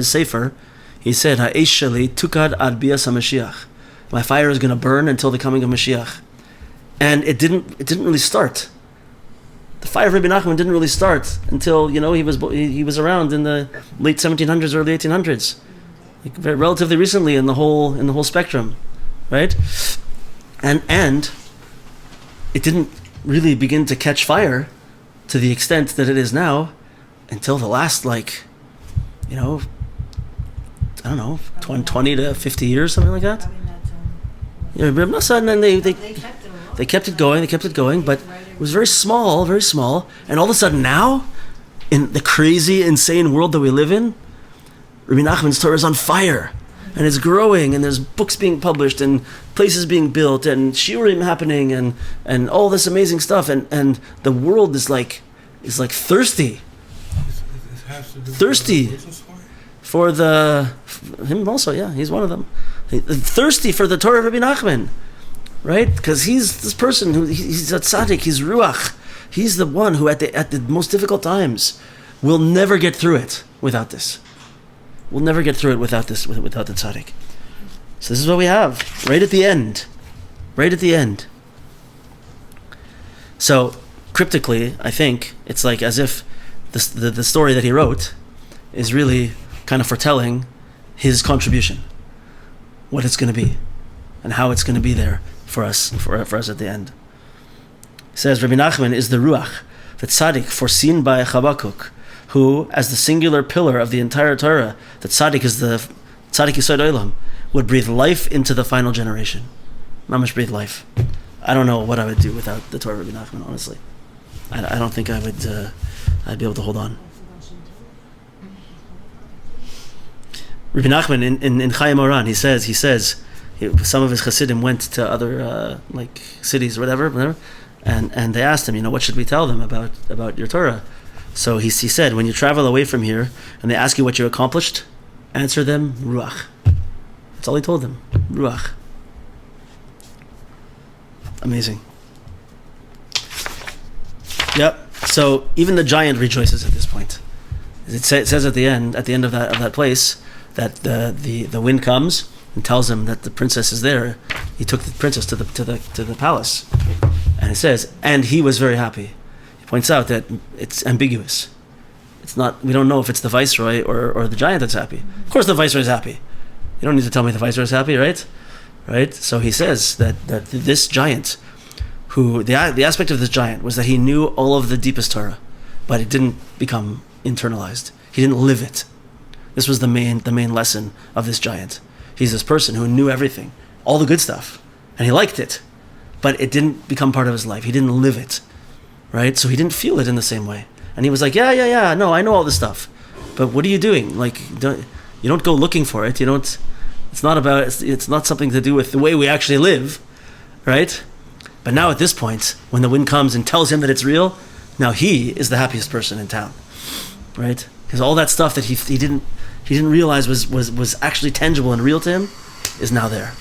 sefer. He said, "Ha'esh sheli tukad ad bias HaMashiach." My fire is going to burn until the coming of Mashiach. And it didn't really start. The fire of Rabbi Nachman didn't really start until he was around in the late 1700s, early 1800s, like very relatively recently in the whole spectrum, right? And it didn't really begin to catch fire to the extent that it is now until the last, I don't know, 20 to 50 years, something like that. Yeah, and then they kept it going, but it was very small, and all of a sudden now, in the crazy, insane world that we live in, Rabbi Nachman's Torah is on fire, and it's growing, and there's books being published, and places being built, and shiurim happening, and all this amazing stuff, and the world is like thirsty. Thirsty for him also, yeah, he's one of them. Thirsty for the Torah of Rabbi Nachman, right? Because he's this person he's a tzaddik, he's ruach. He's the one who at the most difficult times will never get through it without this. We'll never get through it without the tzaddik. So this is what we have right at the end. So cryptically, I think it's like as if the story that he wrote is really kind of foretelling his contribution, what it's going to be, and how it's going to be there for us at the end. He says Rabbi Nachman is the ruach, the tzaddik foreseen by Chabakuk, who, as the singular pillar of the entire Torah, the tzaddik is the tzaddik yisod olam, would breathe life into the final generation. Mamash breathe life. I don't know what I would do without the Torah of Rabbi Nachman, honestly. I don't think I would. I'd be able to hold on. Rabbi Nachman in Chayei Moharan, he says, some of his Hasidim went to other like cities or whatever, and they asked him, what should we tell them about your Torah? So he said, when you travel away from here and they ask you what you accomplished, answer them Ruach. That's all he told them, Ruach. Amazing. Yep. So even the giant rejoices at this point. It says at the end of that place that the wind comes and tells him that the princess is there. He took the princess to the palace, and it says, and he was very happy. He points out that it's ambiguous. It's not. We don't know if it's the viceroy or the giant that's happy. Of course, the viceroy is happy. You don't need to tell me the viceroy is happy, right? Right. So he says that this giant, who the aspect of this giant was that he knew all of the deepest Torah, but it didn't become internalized. He didn't live it. This was the main lesson of this giant. He's this person who knew everything, all the good stuff, and he liked it, but it didn't become part of his life. He didn't live it, right? So he didn't feel it in the same way. And he was like, yeah, no, I know all this stuff, but what are you doing? Like, you don't go looking for it. You don't. It's not something to do with the way we actually live, right? But now at this point, when the wind comes and tells him that it's real, now he is the happiest person in town, right? Because all that stuff that he didn't realize was actually tangible and real to him is now there,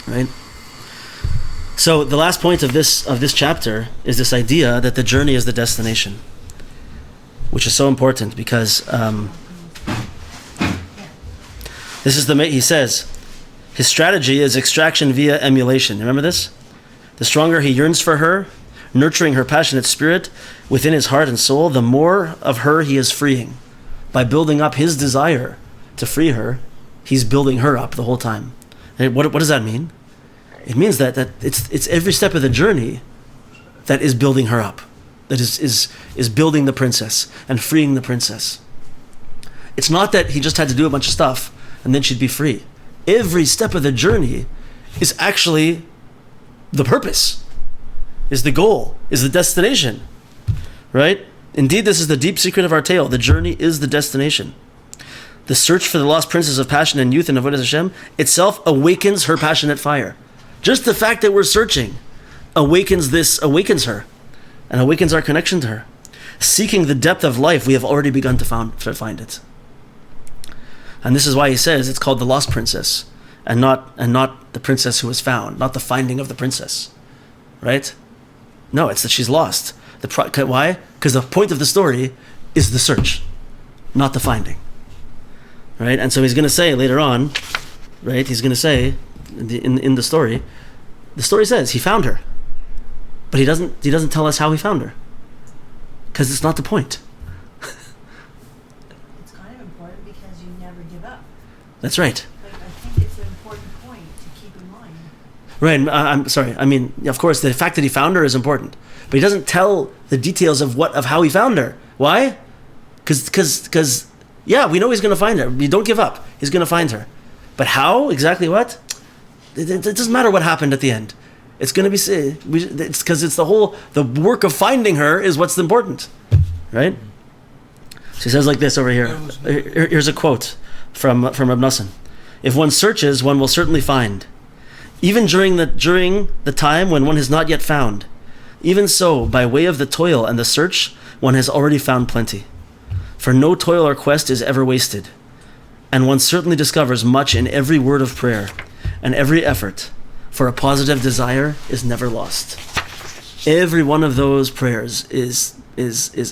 right? So the last point of this chapter is this idea that the journey is the destination, which is so important because he says his strategy is extraction via emulation. Remember this? The stronger he yearns for her, nurturing her passionate spirit within his heart and soul, the more of her he is freeing. By building up his desire to free her, he's building her up the whole time. And what does that mean? It means that it's every step of the journey that is building her up, that is building the princess and freeing the princess. It's not that he just had to do a bunch of stuff and then she'd be free. Every step of the journey is actually the purpose, is the goal, is the destination, right? Indeed, this is the deep secret of our tale. The journey is the destination. The search for the lost princess of passion and youth in Avodas Hashem itself awakens her passionate fire. Just the fact that we're searching awakens her, and awakens our connection to her. Seeking the depth of life, we have already begun to find it. And this is why he says it's called the lost princess, and not the princess who was found, not the finding of the princess, right? No, it's that she's lost. Why? Because the point of the story is the search, not the finding, right? And so he's going to say later on, right? He's going to say in the story says he found her, but he doesn't tell us how he found her, because it's not the point. It's kind of important because you never give up. That's right. But I think it's an important point to keep in mind. Right. I'm sorry. I mean, of course, the fact that he found her is important, but he doesn't tell the details of how he found her. Why? Because yeah, we know he's going to find her. You don't give up. He's going to find her, but how exactly? What? It doesn't matter what happened at the end. It's going to be. It's because it's the work of finding her is what's important, right? She says like this over here. Here's a quote from Reb Nosson. If one searches, one will certainly find, even during the time when one has not yet found. Even so, by way of the toil and the search, one has already found plenty. For no toil or quest is ever wasted, and one certainly discovers much in every word of prayer and every effort, for a positive desire is never lost. Every one of those prayers is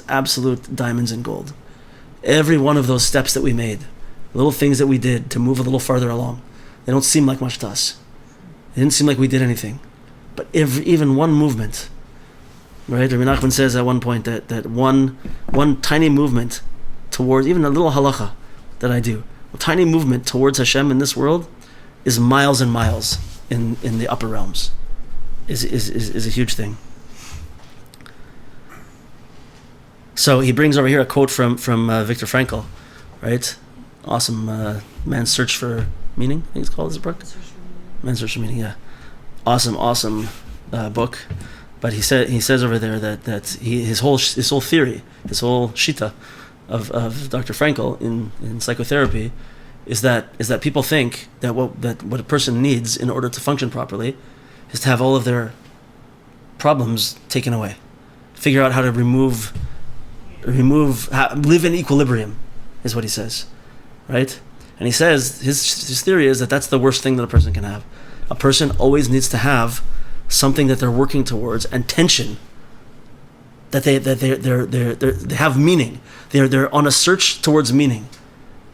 absolute diamonds and gold. Every one of those steps that we made, little things that we did to move a little farther along, they don't seem like much to us. It didn't seem like we did anything. But even one movement, right? Rabbi Nachman says at one point that one tiny movement towards, even a little halacha that I do, a tiny movement towards Hashem in this world is miles and miles in the upper realms, is a huge thing. So he brings over here a quote from Viktor Frankl, right? Awesome, Man's Search for Meaning, I think it's called, is it book? Man's Search for Meaning, yeah. Awesome book. But he says over there that his whole theory, his whole shita of Dr. Frankel in psychotherapy is that people think that what a person needs in order to function properly is to have all of their problems taken away, figure out how to live in equilibrium, is what he says, right? And he says his theory is that that's the worst thing that a person can have. A person always needs to have something that they're working towards, and tension, that they have meaning. They're on a search towards meaning,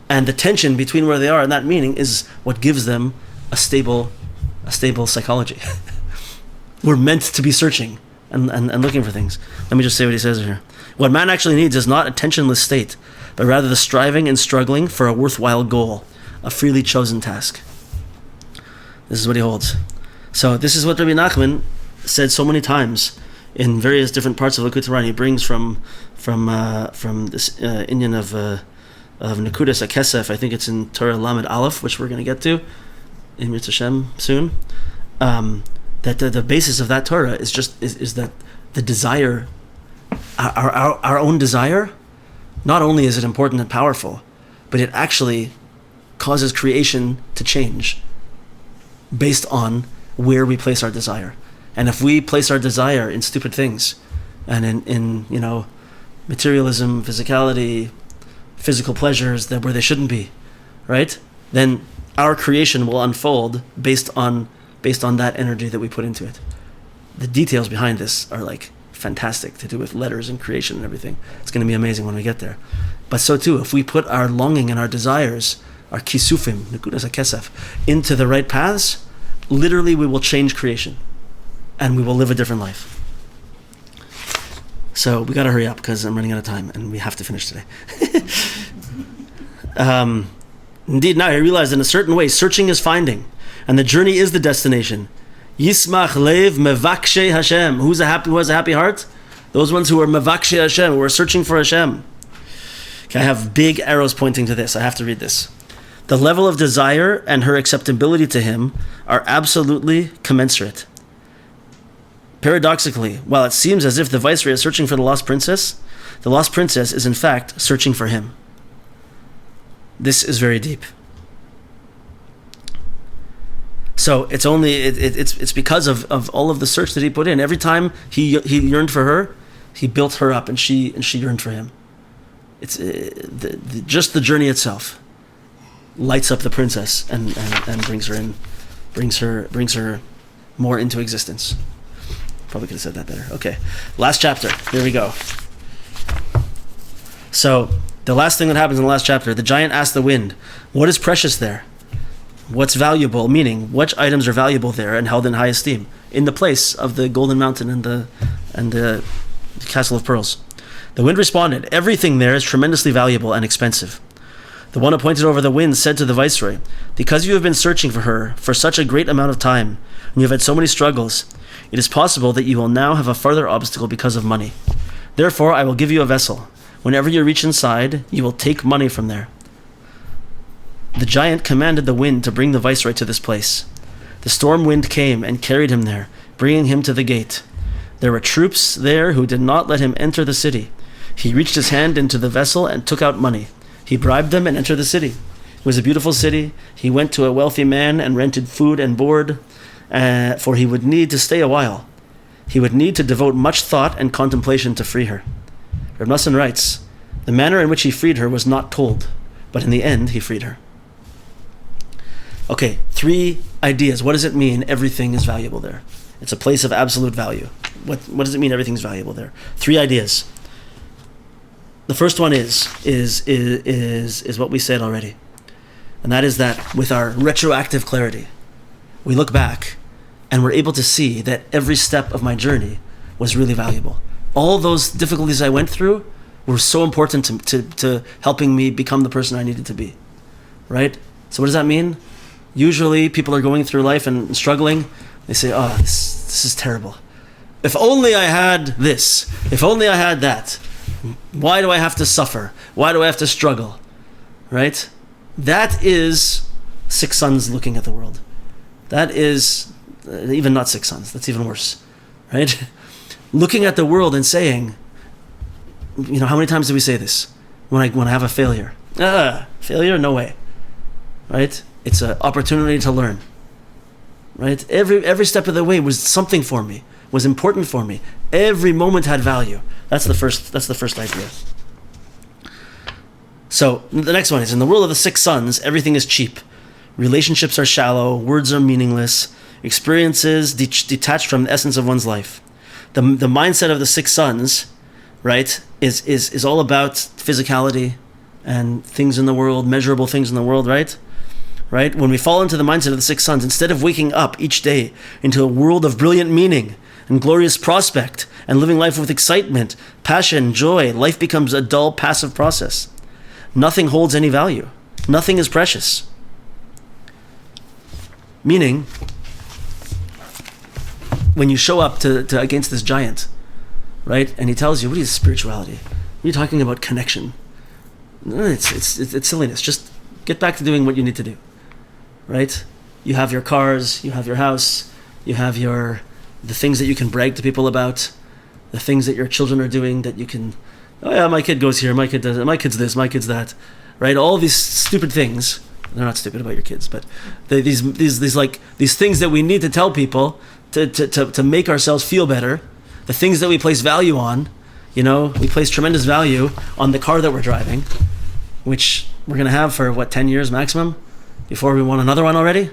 and the tension between where they are and that meaning is what gives them a stable psychology. We're meant to be searching and looking for things. Let me just say what he says here. What man actually needs is not a tensionless state, but rather the striving and struggling for a worthwhile goal, a freely chosen task. This is what he holds. So this is what Rabbi Nachman said so many times in various different parts of Likutei Moharan. He brings from this Indian of Nekudas HaKesef. I think it's in Torah Lamed Aleph, which we're going to get to in Mitzvah Shem soon. That the basis of that Torah is that the desire, our own desire, not only is it important and powerful, but it actually causes creation to change based on where we place our desire. And if we place our desire in stupid things and in materialism, physicality, physical pleasures where they shouldn't be, right? Then our creation will unfold based on that energy that we put into it. The details behind this are like fantastic, to do with letters and creation and everything. It's going to be amazing when we get there. But so too, if we put our longing and our desires, our kisufim, nekudas hakesef, into the right paths, literally we will change creation and we will live a different life. So we got to hurry up because I'm running out of time and we have to finish today. Indeed, now I realize in a certain way, searching is finding, and the journey is the destination. Yismach lev mevakshe Hashem. Who has a happy heart? Those ones who are mevakshe Hashem, who are searching for Hashem. Okay, I have big arrows pointing to this. I have to read this. The level of desire and her acceptability to him are absolutely commensurate. Paradoxically, while it seems as if the viceroy is searching for the lost princess is in fact searching for him. This is very deep. So it's because of all of the search that he put in. Every time he yearned for her, he built her up, and she yearned for him. It's just the journey itself lights up the princess and brings her more into existence. Probably could have said that better. Okay, last chapter. Here we go. So the last thing that happens in the last chapter, the giant asked the wind, "What is precious there? What's valuable?" Meaning, which items are valuable there and held in high esteem in the place of the golden mountain and the castle of pearls? The wind responded, "Everything there is tremendously valuable and expensive." The one appointed over the wind said to the viceroy, "Because you have been searching for her for such a great amount of time, and you have had so many struggles, it is possible that you will now have a further obstacle because of money. Therefore, I will give you a vessel. Whenever you reach inside, you will take money from there." The giant commanded the wind to bring the viceroy to this place. The storm wind came and carried him there, bringing him to the gate. There were troops there who did not let him enter the city. He reached his hand into the vessel and took out money. He bribed them and entered the city. It was a beautiful city. He went to a wealthy man and rented food and board, for he would need to stay a while. He would need to devote much thought and contemplation to free her. Reb Nosson writes, the manner in which he freed her was not told, but in the end he freed her. Okay, 3 ideas. What does it mean everything is valuable there? It's a place of absolute value. What does it mean everything's valuable there? 3 ideas. The first one is what we said already. And that is that with our retroactive clarity, we look back and we're able to see that every step of my journey was really valuable. All those difficulties I went through were so important to helping me become the person I needed to be. Right? So what does that mean? Usually people are going through life and struggling. They say, "Oh, this is terrible. If only I had this. If only I had that. Why do I have to suffer? Why do I have to struggle?" Right? That is 6 sons looking at the world. That is even not 6 sons. That's even worse. Right? looking at the world and saying, how many times do we say this when I have a failure? Failure? No way. Right? It's an opportunity to learn. Right? Every step of the way was something for me, was important for me. Every moment had value. That's the first idea. So the next one is, in the world of the six sons, everything is cheap. Relationships are shallow, words are meaningless, experiences detached from the essence of one's life. The mindset of the six sons, right, is all about physicality and things in the world, measurable things in the world, right? Right? When we fall into the mindset of the six sons, instead of waking up each day into a world of brilliant meaning and glorious prospect and living life with excitement, passion, joy, life becomes a dull, passive process. Nothing holds any value. Nothing is precious. Meaning, when you show up to against this giant, right, and he tells you, what is spirituality? You're talking about connection. It's silliness. Just get back to doing what you need to do. Right? You have your cars, you have your house, you have the things that you can brag to people about, the things that your children are doing that you can, oh yeah, my kid goes here, my kid does it, my kid's this, my kid's that, right? All these stupid things. They're not stupid about your kids, but these things that we need to tell people to make ourselves feel better, the things that we place value on. We place tremendous value on the car that we're driving, which we're going to have for 10 years maximum before we want another one already.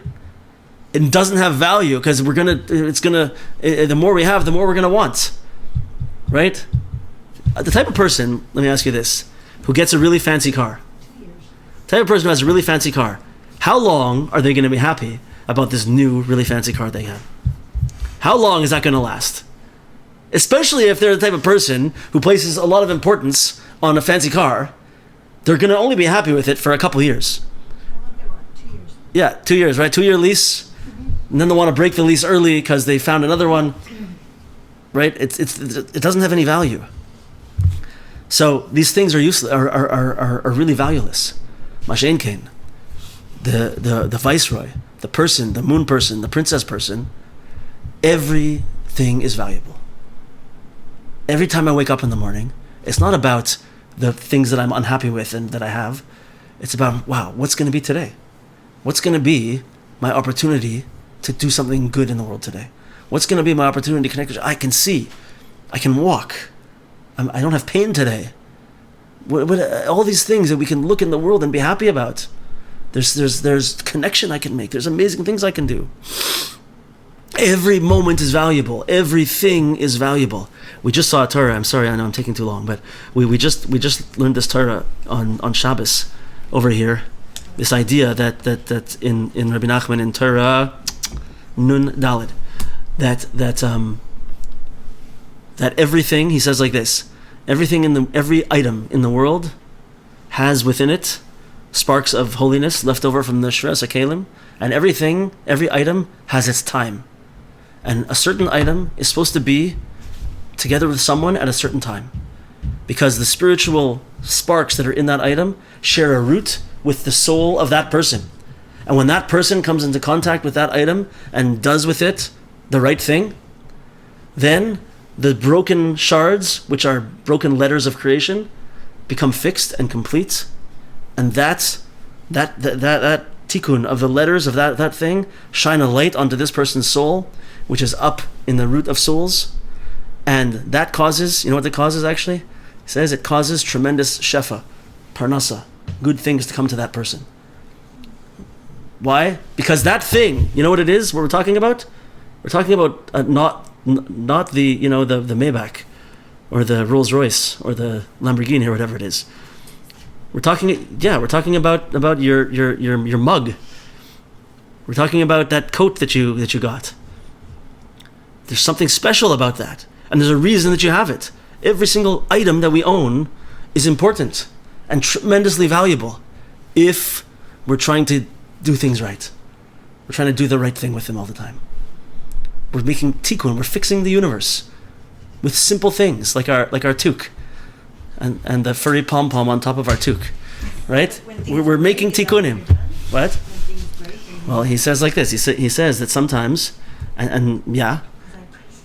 It doesn't have value because the more we have, the more we're going to want, right? The type of person, let me ask you this, who gets a really fancy car, the type of person who has a really fancy car, how long are they going to be happy about this new really fancy car they have? How long is that going to last? Especially if they're the type of person who places a lot of importance on a fancy car, they're going to only be happy with it for a couple years. 2 years. Yeah, 2 years, right? 2 year lease, and then they want to break the lease early because they found another one, right? It doesn't have any value. So these things are useless, are really valueless. Mashen Kain, the viceroy, the person, the moon person, the princess person, everything is valuable. Every time I wake up in the morning, it's not about the things that I'm unhappy with and that I have. It's about, wow, what's going to be today? What's going to be my opportunity to do something good in the world today? What's going to be my opportunity to connect with? I can see. I can walk. I don't have pain today. All these things that we can look in the world and be happy about. There's connection I can make. There's amazing things I can do. Every moment is valuable. Everything is valuable. We just saw a Torah. I'm sorry, I know I'm taking too long, but we just learned this Torah on Shabbos over here. This idea that in Rabbi Nachman in Torah Nun Daled, that everything, he says like this: every item in the world has within it sparks of holiness left over from the Shras HaKelim, and every item has its time. And a certain item is supposed to be together with someone at a certain time, because the spiritual sparks that are in that item share a root with the soul of that person. And when that person comes into contact with that item and does with it the right thing, then the broken shards, which are broken letters of creation, become fixed and complete. And that tikkun of the letters of that thing shine a light onto this person's soul, which is up in the root of souls. And that causes, you know what it causes actually? It says it causes tremendous shefa, parnasa, good things to come to that person. Why? Because that thing, you know what it is, what we're talking about? We're talking about not the, the Maybach or the Rolls Royce or the Lamborghini or whatever it is. We're talking about your mug. We're talking about that coat that you got. There's something special about that. And there's a reason that you have it. Every single item that we own is important and tremendously valuable if we're trying to do things right. We're trying to do the right thing with them all the time. We're making tikkun, we're fixing the universe with simple things like our toque and the furry pom-pom on top of our toque, right? We're making tikkunim. What? Well, he says like this. He says that sometimes, and yeah,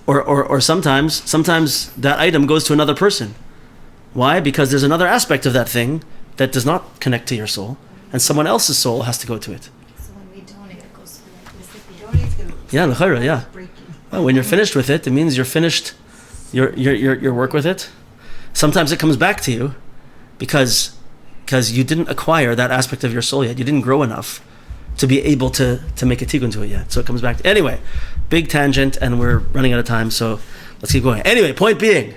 Or sometimes that item goes to another person. Why? Because there's another aspect of that thing that does not connect to your soul, and someone else's soul has to go to it. So when we donate, it goes to the recipient. Donate's gonna Yeah, l'chayra, yeah. breaking. Well, when you're finished with it, it means you're finished your work with it. Sometimes it comes back to you because you didn't acquire that aspect of your soul yet. You didn't grow enough to be able to make a tikkun to it yet. So it comes back. Anyway, big tangent, and we're running out of time, so let's keep going. Anyway, point being,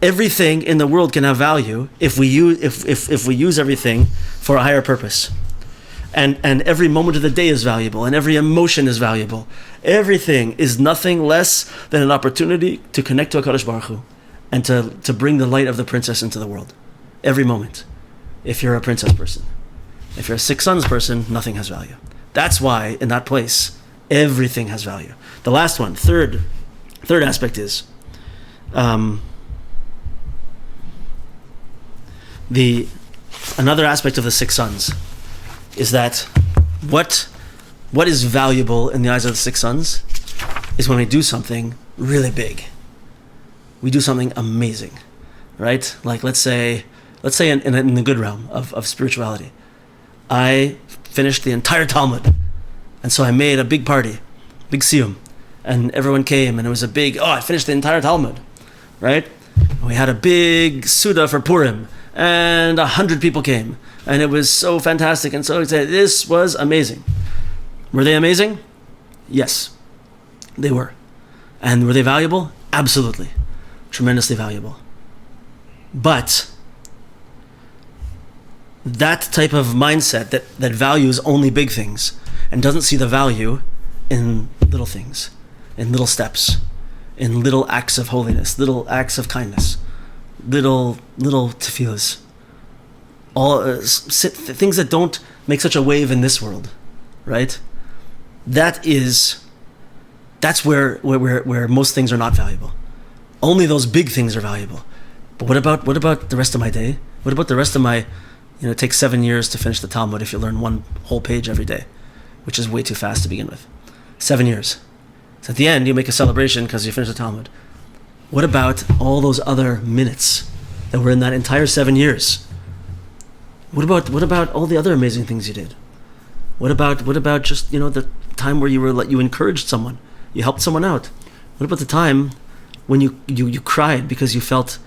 everything in the world can have value if we use everything for a higher purpose. And every moment of the day is valuable, and every emotion is valuable. Everything is nothing less than an opportunity to connect to HaKadosh Baruch Hu and to bring the light of the princess into the world. Every moment. If you're a princess person. If you're a six sons person, nothing has value. That's why, in that place, everything has value. The last one, third aspect is another aspect of the six sons is that what is valuable in the eyes of the six sons is when we do something really big. We do something amazing, right? Like let's say in the good realm of spirituality, I finished the entire Talmud, and so I made a big party, big siyum, and everyone came, and it was a big, I finished the entire Talmud, right? And we had a big Suda for Purim, and 100 people came, and it was so fantastic and so exciting. This was amazing. Were they amazing? Yes, they were. And were they valuable? Absolutely. Tremendously valuable. But that type of mindset that values only big things and doesn't see the value in little things, in little steps, in little acts of holiness, little acts of kindness, little tefillahs, all things that don't make such a wave in this world, right? That's where most things are not valuable. Only those big things are valuable. But what about the rest of my day? What about the rest of my, it takes 7 years to finish the Talmud if you learn one whole page every day, which is way too fast to begin with. 7 years. So at the end, you make a celebration because you finished the Talmud. What about all those other minutes that were in that entire 7 years? What about all the other amazing things you did? What about just the time where you encouraged someone, you helped someone out? What about the time when you cried because you felt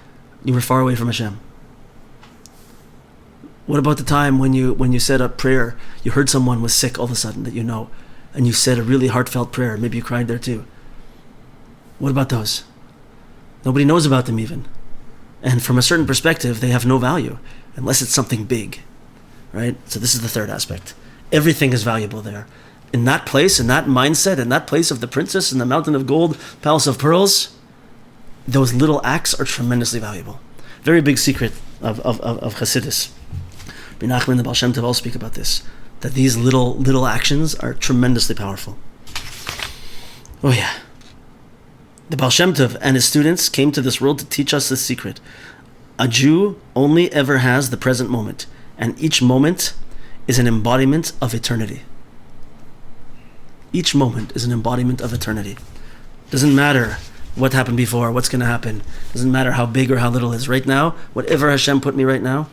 you were far away from Hashem? What about the time when you said a prayer, you heard someone was sick all of a sudden that and you said a really heartfelt prayer, maybe you cried there too? What about those? Nobody knows about them even. And from a certain perspective, they have no value unless it's something big, right? So this is the third aspect. Everything is valuable there. In that place, in that mindset, in that place of the princess in the mountain of gold, palace of pearls, those little acts are tremendously valuable. Very big secret of Chassidus. Rabbi Nachman and the Baal Shem Tov all speak about this, that these little actions are tremendously powerful. Oh yeah. The Baal Shem Tov and his students came to this world to teach us this secret. A Jew only ever has the present moment, and each moment is an embodiment of eternity. Each moment is an embodiment of eternity. Doesn't matter what happened before, what's going to happen. Doesn't matter how big or how little it is. Right now, whatever Hashem put me right now,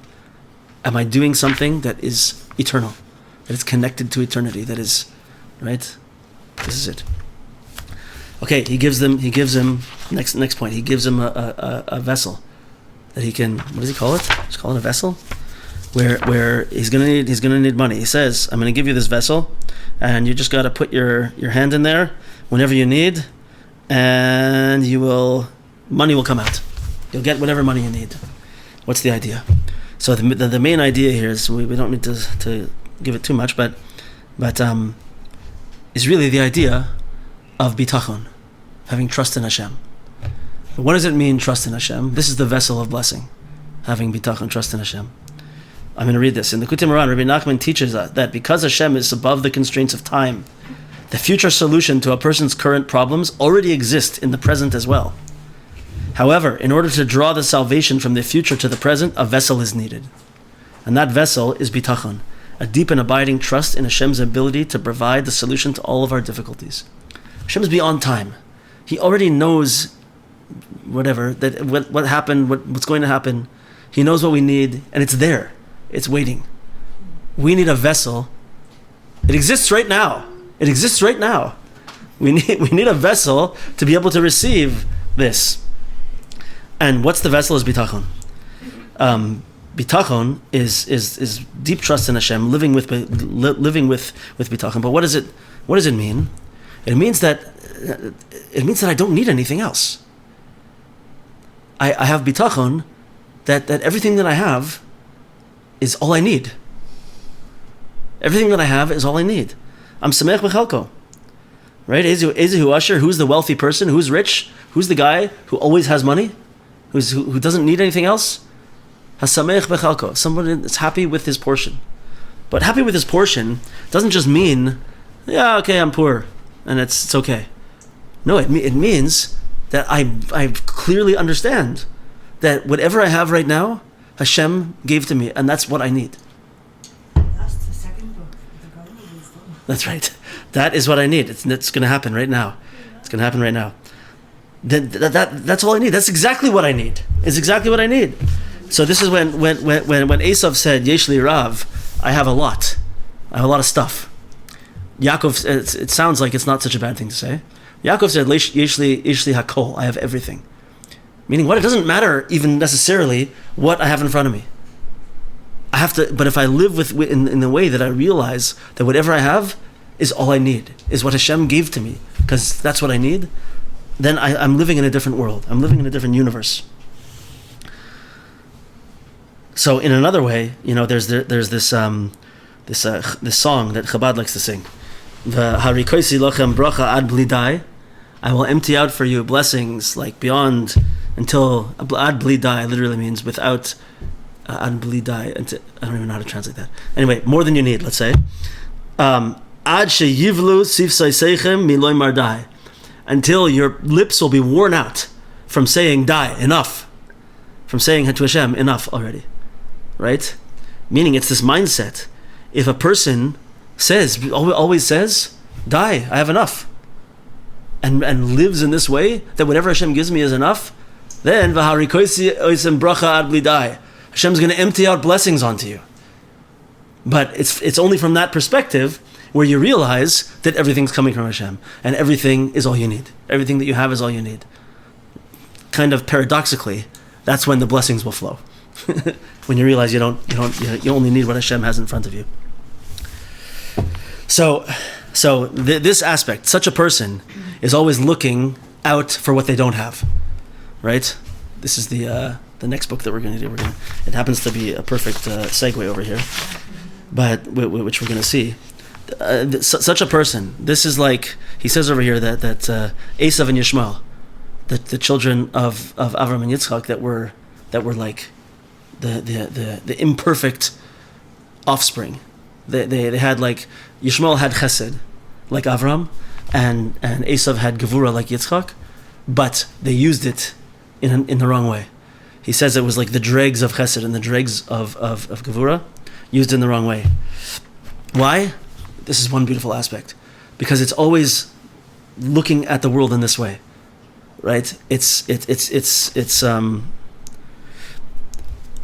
am I doing something that is eternal, that is connected to eternity, that is, right? This is it. Okay, he gives him, next point, he gives him a vessel that he can, what does he call it? Just call it a vessel? Where he's gonna need money. He says, I'm gonna give you this vessel, and you just gotta put your hand in there whenever you need, and money will come out. You'll get whatever money you need. What's the idea? So the main idea here is, we don't need to give it too much, but is really the idea of bitachon, having trust in Hashem. But what does it mean, trust in Hashem? This is the vessel of blessing, having bitachon, trust in Hashem. I'm going to read this. In the Kutei Moran, Rabbi Nachman teaches that because Hashem is above the constraints of time, the future solution to a person's current problems already exists in the present as well. However, in order to draw the salvation from the future to the present, a vessel is needed. And that vessel is bitachon, a deep and abiding trust in Hashem's ability to provide the solution to all of our difficulties. Hashem is beyond time. He already knows whatever, that what happened, what's going to happen. He knows what we need, and it's there. It's waiting. We need a vessel. It exists right now. It exists right now. We need a vessel to be able to receive this. And what's the vessel is bitachon. Bitachon is deep trust in Hashem, living with bitachon. But what does it mean? It means that I don't need anything else. I have bitachon that everything that I have is all I need. Everything that I have is all I need. I'm sameach b'chalko. Right? Ezehu Usher, who's the wealthy person? Who's rich? Who's the guy who always has money? Who doesn't need anything else? Hasameach b'chalko. Somebody that's happy with his portion. But happy with his portion doesn't just mean, yeah, okay, I'm poor, and it's okay. No, it means that I clearly understand that whatever I have right now, Hashem gave to me, and that's what I need. That's the second book, the Garden of Wisdom. That's right. That is what I need. It's going to happen right now. It's going to happen right now. That's all I need. That's exactly what I need. It's exactly what I need. So this is when Esav said, Yeshli Rav, I have a lot. I have a lot of stuff. Yaakov, it sounds like it's not such a bad thing to say. Yaakov said, Yeshli Hakol, I have everything. Meaning what? It doesn't matter even necessarily what I have in front of me. I have to, but if I live in the way that I realize that whatever I have is all I need, is what Hashem gave to me, because that's what I need, then I'm living in a different world. I'm living in a different universe. So in another way, there's this song that Chabad likes to sing. V'harikosi lochem bracha ad blidai. I will empty out for you blessings like beyond until ad blidai literally means without ad blidai. I don't even know how to translate that. Anyway, more than you need. Let's say ad sheyivlu sifsai seichem miloy mardai. Until your lips will be worn out from saying die, enough. From saying to Hashem, enough already. Right? Meaning it's this mindset. If a person always says, die, I have enough, and lives in this way, that whatever Hashem gives me is enough, then v'harikosi oisem bracha ad blidai. Hashem's going to empty out blessings onto you. But it's only from that perspective where you realize that everything's coming from Hashem, and everything is all you need. Everything that you have is all you need. Kind of paradoxically, that's when the blessings will flow. When you realize you only need what Hashem has in front of you. So this aspect, such a person is always looking out for what they don't have, right? This is the next book that we're going to do. It happens to be a perfect segue over here, but which we're going to see. Such a person. This is like he says over here that Esav and Yishmael, the children of Avram and Yitzchak, that were like the imperfect offspring. They had like Yishmael had Chesed like Avram, and Esav had Gevura like Yitzchak, but they used it in the wrong way. He says it was like the dregs of Chesed and the dregs of Gevura used in the wrong way. Why? This is one beautiful aspect, because it's always looking at the world in this way, right? It's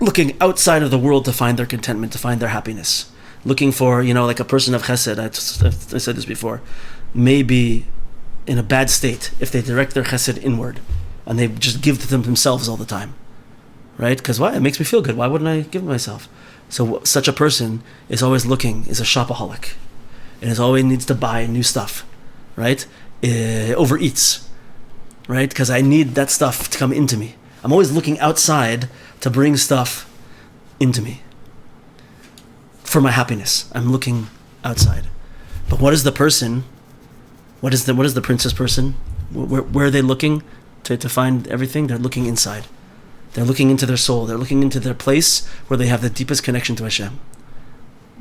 looking outside of the world to find their contentment, to find their happiness. Looking for, like a person of chesed, I said this before, may be in a bad state if they direct their chesed inward and they just give to them themselves all the time, right? Because why? It makes me feel good. Why wouldn't I give myself? So such a person is always is a shopaholic, and is always needs to buy new stuff, right? Overeats, right? Because I need that stuff to come into me. I'm always looking outside to bring stuff into me for my happiness. I'm looking outside. But what is the person? What is the princess person? Where are they looking to find everything? They're looking inside. They're looking into their soul. They're looking into their place where they have the deepest connection to Hashem.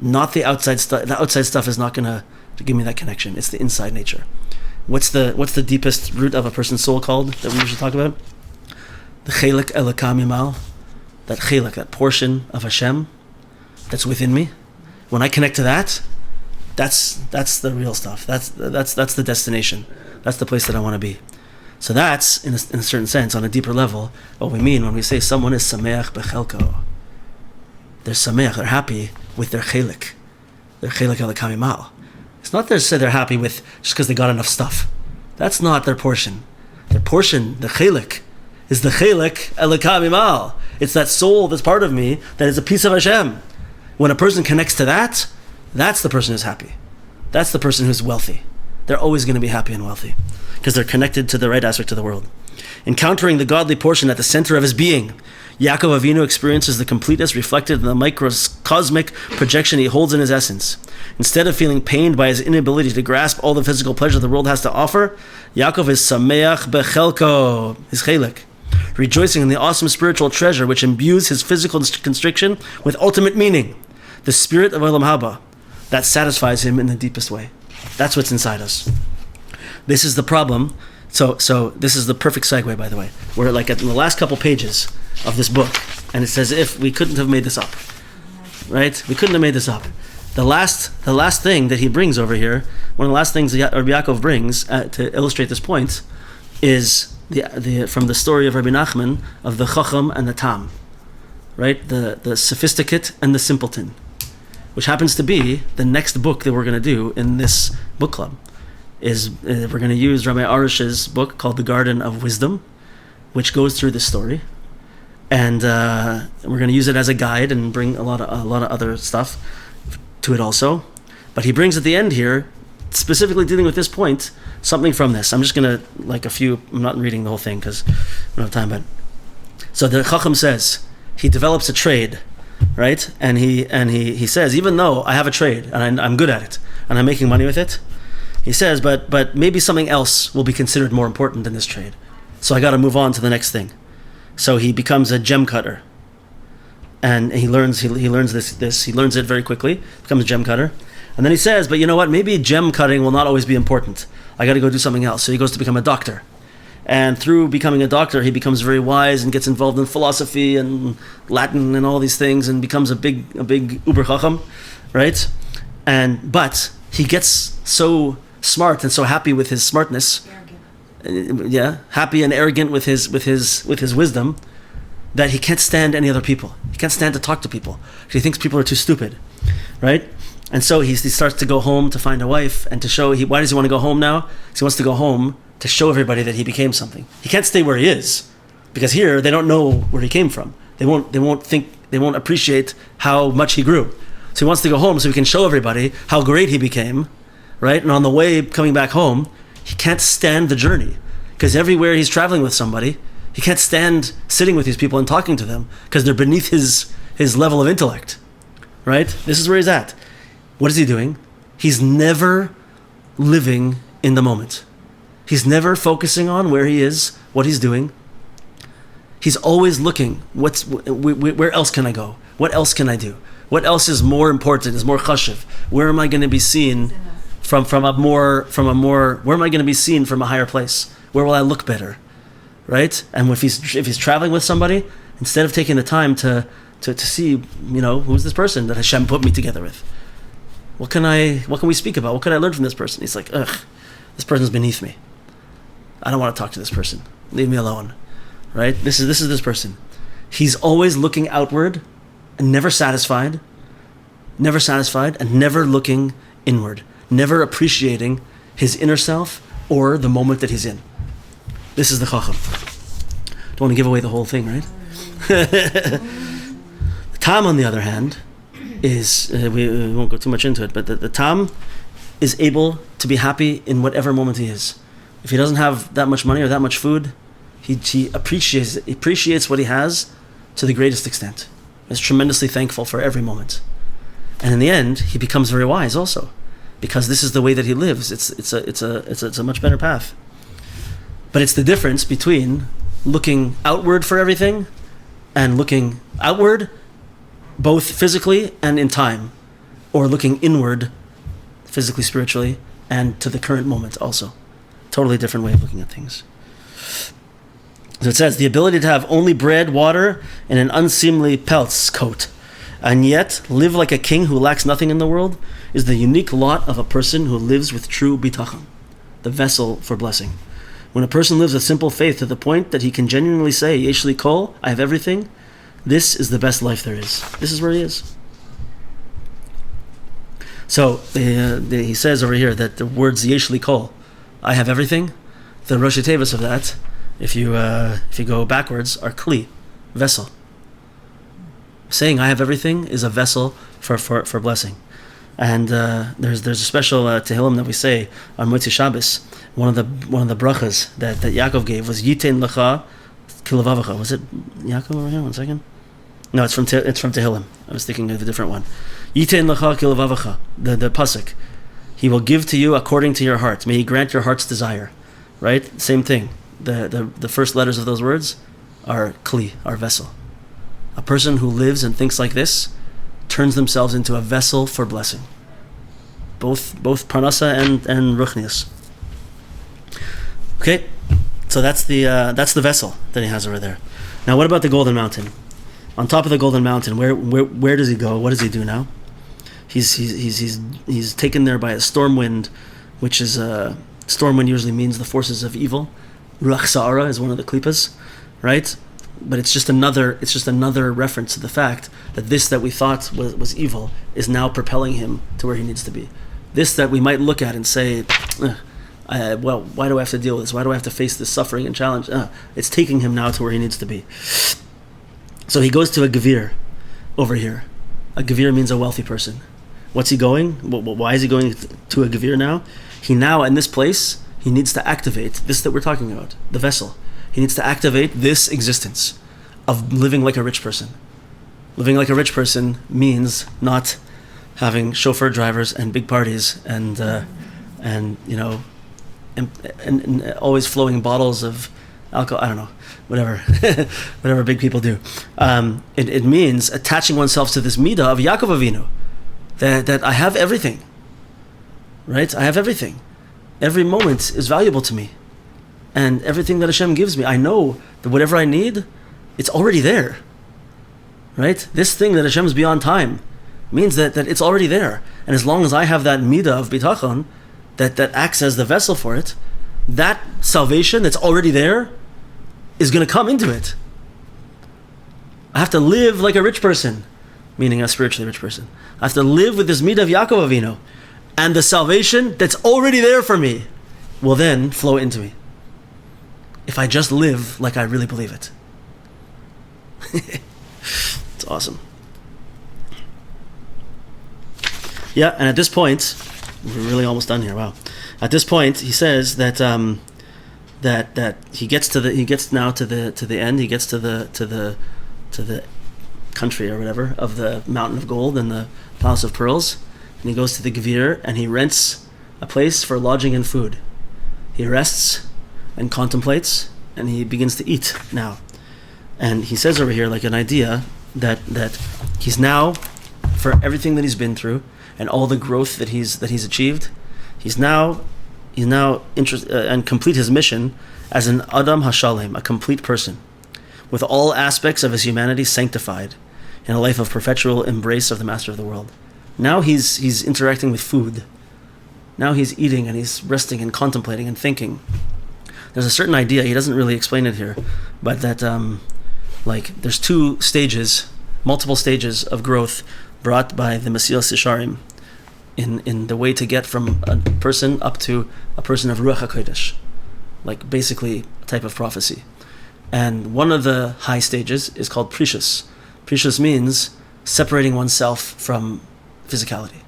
Not the outside stuff. The outside stuff is not going to give me that connection. It's the inside nature. What's the deepest root of a person's soul called that we usually talk about? The chelek elokam yimal. That chelek, that portion of Hashem that's within me. When I connect to that, that's the real stuff. That's the destination. That's the place that I want to be. So that's, in a certain sense, on a deeper level, what we mean when we say someone is sameach bechelko. They're sameach, they're happy with their chelik. Their chelik elakamimal. It's not they say they're happy with just because they got enough stuff. That's not their portion. Their portion, the chelik, is the chelik elakamimal. It's that soul that's part of me that is a piece of Hashem. When a person connects to that, that's the person who's happy. That's the person who's wealthy. They're always going to be happy and wealthy because they're connected to the right aspect of the world. Encountering the godly portion at the center of his being, Yaakov Avinu experiences the completeness reflected in the microcosmic projection he holds in his essence. Instead of feeling pained by his inability to grasp all the physical pleasure the world has to offer, Yaakov is sameach bechelko, his chelik, rejoicing in the awesome spiritual treasure which imbues his physical constriction with ultimate meaning, the spirit of Olam Haba, that satisfies him in the deepest way. That's what's inside us. This is the problem. So this is the perfect segue, by the way. We're like at the last couple pages of this book, and it's as if we couldn't have made this up, right? We couldn't have made this up. The last thing that he brings over here, one of the last things that Rabbi Yaakov brings to illustrate this point, is the from the story of Rabbi Nachman of the Chacham and the Tam, right? The sophisticate and the simpleton, which happens to be the next book that we're going to do in this book club. We're going to use Rabbi Arish's book called The Garden of Wisdom, which goes through this story, and we're going to use it as a guide and bring a lot of other stuff to it also. But he brings at the end here, specifically dealing with this point, something from this. I'm just going to I'm not reading the whole thing because we don't have time. But so the Chacham says he develops a trade, right? And he says, even though I have a trade and I'm good at it and I'm making money with it, he says, but maybe something else will be considered more important than this trade. So I got to move on to the next thing. So he becomes a gem cutter, and he learns this. He learns it very quickly. Becomes a gem cutter, and then he says, but you know what? Maybe gem cutting will not always be important. I got to go do something else. So he goes to become a doctor, and through becoming a doctor, he becomes very wise and gets involved in philosophy and Latin and all these things, and becomes a big uber chacham, right? But he gets so smart and so happy with his smartness, happy and arrogant with his wisdom, that he can't stand any other people. He can't stand to talk to people. He thinks people are too stupid, right? And so he starts to go home to find a wife and to show. Why does he want to go home now? Because he wants to go home to show everybody that he became something. He can't stay where he is because here they don't know where he came from. They won't appreciate how much he grew. So he wants to go home so he can show everybody how great he became, right? And on the way coming back home, he can't stand the journey because everywhere he's traveling with somebody, he can't stand sitting with these people and talking to them because they're beneath his level of intellect, right? This is where he's at. What is he doing? He's never living in the moment. He's never focusing on where he is, what he's doing. He's always looking, where else can I go? What else can I do? What else is more important, is more chashiv? Where am I going to be seen from a more, where am I going to be seen from a higher place? Where will I look better? Right? And if he's traveling with somebody, instead of taking the time to see, who's this person that Hashem put me together with? What can we speak about? What can I learn from this person? He's like, this person's beneath me. I don't want to talk to this person. Leave me alone. Right? This is this person. He's always looking outward and never satisfied, and never looking inward, never appreciating his inner self or the moment that he's in. This is the Chacham. Don't want to give away the whole thing, right? The Tam, on the other hand, is, we won't go too much into it, but the Tam is able to be happy in whatever moment he is. If he doesn't have that much money or that much food, he appreciates what he has to the greatest extent. Is tremendously thankful for every moment, and in the end, he becomes very wise also, because this is the way that he lives. It's a much better path. But it's the difference between looking outward for everything and looking outward, both physically and in time, or looking inward, physically, spiritually, and to the current moment also. Totally different way of looking at things. So it says, the ability to have only bread, water, and an unseemly pelt's coat, and yet live like a king who lacks nothing in the world, is the unique lot of a person who lives with true bitachon, the vessel for blessing. When a person lives a simple faith to the point that he can genuinely say, Yesh li kol, I have everything, this is the best life there is. This is where he is. So he says over here that the words Yesh li kol, I have everything, the Rosh Tevos of that, if you go backwards, are kli, vessel. Saying I have everything is a vessel for blessing. And there's a special Tehillim that we say on Motzi Shabbos. One of the brachas that Yaakov gave was Yitein Lecha Kilavavecha. Was it Yaakov over here? 1 second. No, it's from Tehillim. I was thinking of a different one. Yitein Lecha Kilavavecha. The pasuk. He will give to you according to your heart. May He grant your heart's desire. Right? Same thing. The first letters of those words are kli, our vessel. A person who lives and thinks like this turns themselves into a vessel for blessing. Both parnasa and ruchnius. Okay, so that's the vessel that he has over there. Now, what about the Golden Mountain? On top of the Golden Mountain, where does he go? What does he do now? He's taken there by a storm wind, which is storm wind usually means the forces of evil. Ruach Sa'ara is one of the klipas, right? But it's just another reference to the fact that this that we thought was evil is now propelling him to where he needs to be. This that we might look at and say, well, why do I have to deal with this? Why do I have to face this suffering and challenge? It's taking him now to where he needs to be. So he goes to a gevir over here. A gevir means a wealthy person. What's he going? Why is he going to a gevir now? He now, in this place, he needs to activate this that we're talking about, the vessel. He needs to activate this existence of living like a rich person. Living like a rich person means not having chauffeur drivers and big parties and always flowing bottles of alcohol. I don't know, whatever big people do. It means attaching oneself to this midah of Yaakov Avinu, that I have everything. Right? I have everything. Every moment is valuable to me. And everything that Hashem gives me, I know that whatever I need, it's already there. Right? This thing that Hashem is beyond time means that it's already there. And as long as I have that midah of bitachon that acts as the vessel for it, that salvation that's already there is going to come into it. I have to live like a rich person, meaning a spiritually rich person. I have to live with this midah of Yaakov Avinu. And the salvation that's already there for me will then flow into me. If I just live like I really believe it. It's awesome. Yeah, and at this point, we're really almost done here. Wow. At this point, he says that that he gets now to the end. He gets to the country or whatever of the mountain of gold and the palace of pearls, and he goes to the gevir and he rents a place for lodging and food. He rests and contemplates, and he begins to eat now. And he says over here, like an idea, that he's now, for everything that he's been through and all the growth that he's achieved, he's now interested and complete his mission as an Adam Hashalem, a complete person, with all aspects of his humanity sanctified in a life of perpetual embrace of the Master of the world. Now he's interacting with food. Now he's eating and he's resting and contemplating and thinking. There's a certain idea, he doesn't really explain it here, but that there's multiple stages of growth brought by the Mesilas Yesharim in the way to get from a person up to a person of Ruach HaKodesh, like basically a type of prophecy. And one of the high stages is called Precious. Precious means separating oneself from physicality.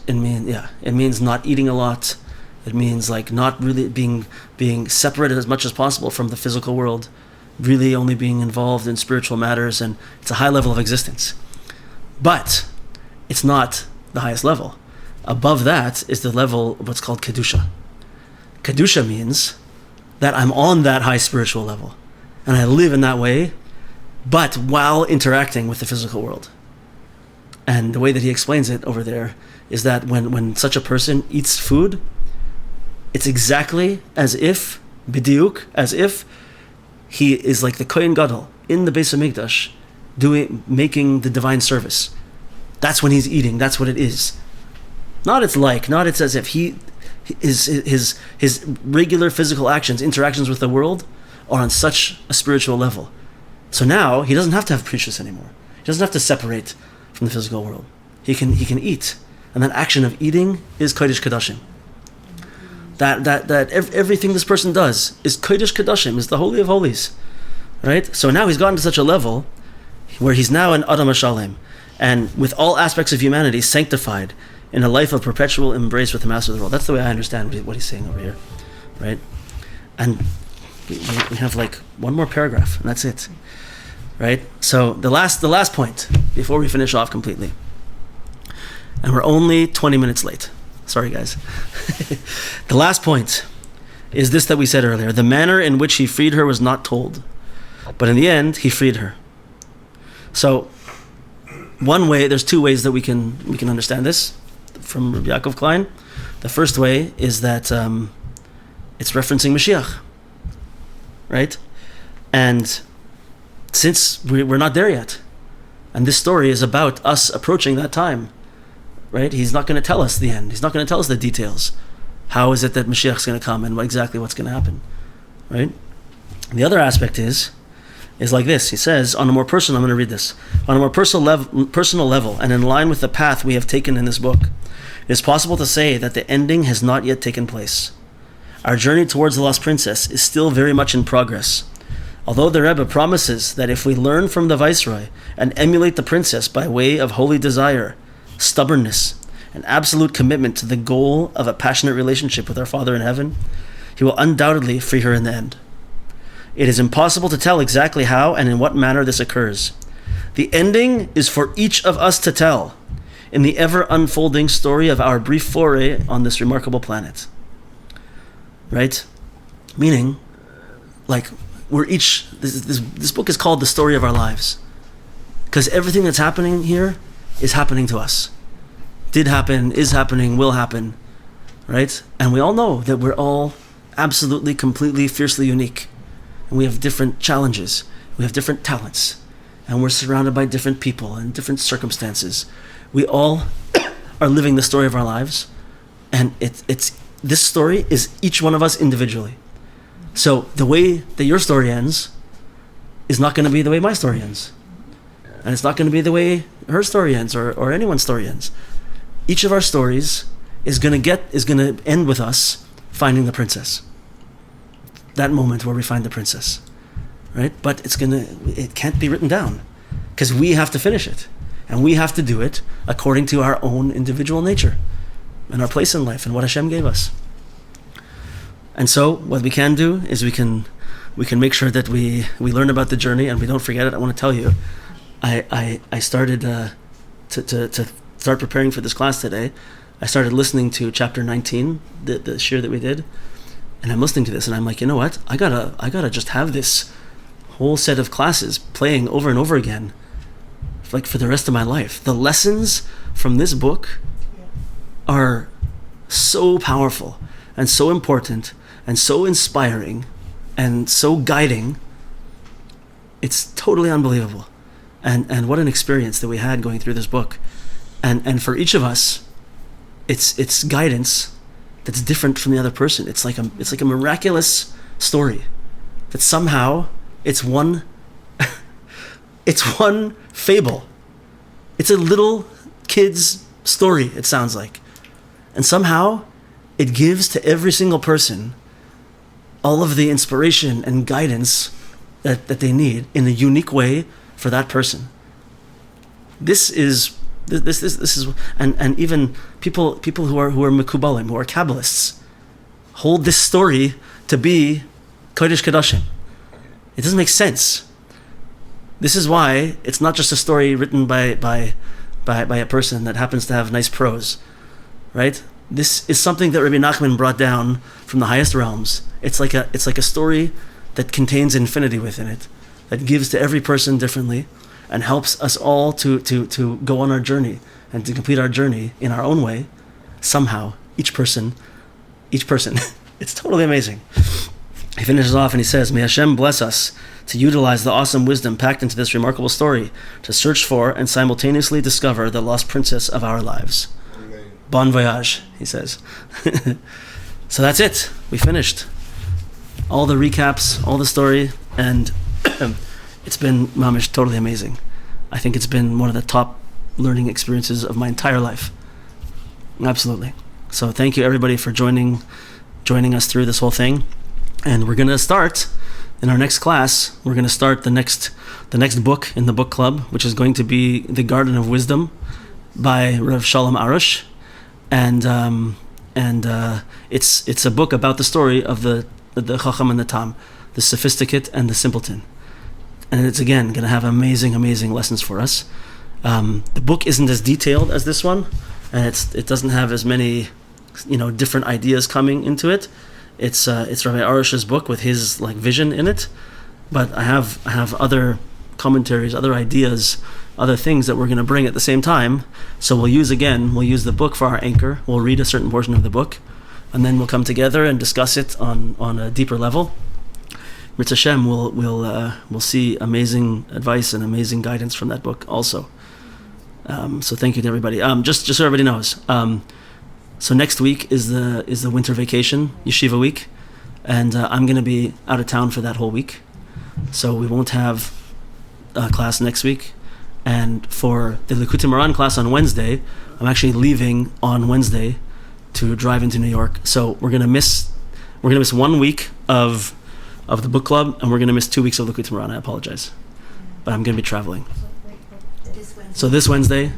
It means not eating a lot. It means like not really being separated as much as possible from the physical world, really only being involved in spiritual matters, and it's a high level of existence. But it's not the highest level. Above that is the level of what's called Kedusha. Kedusha means that I'm on that high spiritual level, and I live in that way, but while interacting with the physical world. And the way that he explains it over there is that when such a person eats food, it's exactly as if he is like the Kohen Gadol in the Beis HaMikdash, making the divine service. That's when he's eating. That's what it is. Not it's as if his regular physical actions, interactions with the world, are on such a spiritual level. So now he doesn't have to have precious anymore. He doesn't have to separate from the physical world. He can eat, and that action of eating is kodesh kodashim. That everything this person does is kodesh kodashim, is the holy of holies, right? So now he's gotten to such a level where he's now an adam hashalem, and with all aspects of humanity sanctified in a life of perpetual embrace with the master of the world. That's the way I understand what he's saying over here, right? And we have like one more paragraph, and that's it, right? So the last point before we finish off completely, and we're only 20 minutes late. Sorry, guys. The last point is this that we said earlier: the manner in which he freed her was not told, but in the end, he freed her. So, one way, there's two ways that we can understand this from Rabbi Yaakov Klein. The first way is that it's referencing Mashiach, right? And since we're not there yet, and this story is about us approaching that time, right? He's not going to tell us the end. He's not going to tell us the details. How is it that Mashiach's going to come and exactly what's going to happen, right? And the other aspect is like this. He says, on a more personal, I'm going to read this. On a more personal level, and in line with the path we have taken in this book, it is possible to say that the ending has not yet taken place. Our journey towards the lost princess is still very much in progress. Although the Rebbe promises that if we learn from the Viceroy and emulate the princess by way of holy desire, stubbornness, and absolute commitment to the goal of a passionate relationship with our Father in heaven, he will undoubtedly free her in the end. It is impossible to tell exactly how and in what manner this occurs. The ending is for each of us to tell in the ever-unfolding story of our brief foray on this remarkable planet. Right? Meaning, like, we're each... This book is called The Story of Our Lives. Because everything that's happening here is happening to us. Did happen, is happening, will happen. Right? And we all know that we're all absolutely, completely, fiercely unique. And we have different challenges. We have different talents. And we're surrounded by different people and different circumstances. We all are living the story of our lives. And it's this story is each one of us individually. So the way that your story ends is not going to be the way my story ends. And it's not going to be the way her story ends or anyone's story ends. Each of our stories is going to end with us finding the princess. That moment where we find the princess, right? But it can't be written down because we have to finish it, and we have to do it according to our own individual nature and our place in life and what Hashem gave us. And so what we can do is we can make sure that we learn about the journey and we don't forget it. I want to tell you, I started to start preparing for this class today. I started listening to chapter 19, the shir that we did. And I'm listening to this, and I'm like, you know what? I gotta just have this whole set of classes playing over and over again, like for the rest of my life. The lessons from this book are so powerful and so important and so inspiring and so guiding. It's totally unbelievable, and what an experience that we had going through this book, and for each of us, it's guidance that's different from the other person. It's like a miraculous story that somehow it's one fable. It's a little kid's story, it sounds like. And somehow it gives to every single person all of the inspiration and guidance that they need in a unique way for that person. This is and even people who are mekubalim, who are Kabbalists, hold this story to be kodesh kodashim. It doesn't make sense. This is why it's not just a story written by a person that happens to have nice prose, right? This is something that Rabbi Nachman brought down from the highest realms. It's like a story that contains infinity within it, that gives to every person differently, and helps us all to go on our journey and to complete our journey in our own way. Somehow, each person, it's totally amazing. He finishes off and he says, may Hashem bless us to utilize the awesome wisdom packed into this remarkable story to search for and simultaneously discover the lost princess of our lives. Amen. Bon voyage, he says. So that's it. We finished. All the recaps, all the story, and it's been, mamish, totally amazing. I think it's been one of the top learning experiences of my entire life. Absolutely. So thank you everybody for joining us through this whole thing. And we're going to start in our next class. We're going to start the next book in the book club, which is going to be The Garden of Wisdom by Rav Shalom Arush. And it's a book about the story of the Chacham and the Tam, the sophisticate and the simpleton. And it's again going to have amazing lessons for us. The book isn't as detailed as this one, and it doesn't have as many, different ideas coming into it. It's Rabbi Arush's book with his vision in it, but I have other commentaries, other ideas, other things that we're going to bring at the same time. So we'll use the book for our anchor. We'll read a certain portion of the book, and then we'll come together and discuss it on a deeper level. Mitzvah Hashem, we'll see amazing advice and amazing guidance from that book also. So thank you to everybody. Just so everybody knows. So next week is the winter vacation, yeshiva week, and I'm going to be out of town for that whole week. So we won't have a class next week. And for the Likutei Moharan class on Wednesday, I'm actually leaving on Wednesday to drive into New York. So we're gonna miss 1 week of the book club, and we're gonna miss 2 weeks of Likutei Moharan. I apologize, but I'm gonna be traveling. So this Wednesday,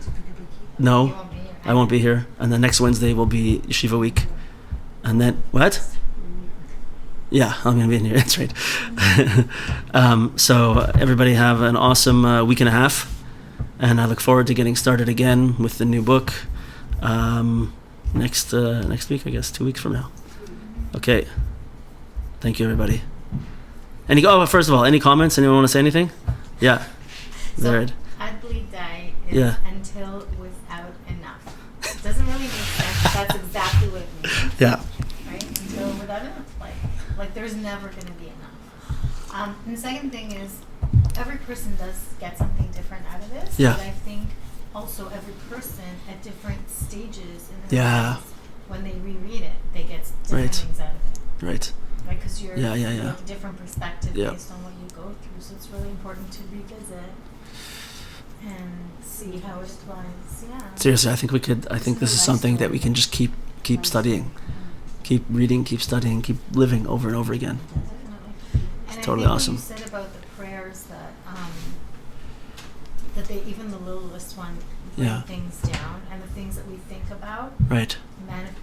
no, I won't be here, and the next Wednesday will be yeshiva week, and then what? Yeah, I'm going to be in here. That's right. So everybody have an awesome week and a half, and I look forward to getting started again with the new book next week, I guess, 2 weeks from now. Okay. Thank you, everybody. First of all, any comments? Anyone want to say anything? Yeah. So, Ad bli dai is until without enough. It doesn't really make sense. That's exactly what it means. Yeah. Right? Until without enough. Like there's never going to be enough. And the second thing is, every person does get something different out of this. Yeah. But I think also every person at different stages in their lives, when they reread it, they get different things out of it. Right. Right? Because you have a different perspective Yeah. based on what you go through. So it's really important to revisit and see how it applies. Yeah. Seriously, I think this is something that we can just keep studying. Keep reading, keep studying, keep living over and over again. Definitely. It's totally awesome. You said about the prayers that they, even the littlest one, bring things down, and the things that we think about. Right.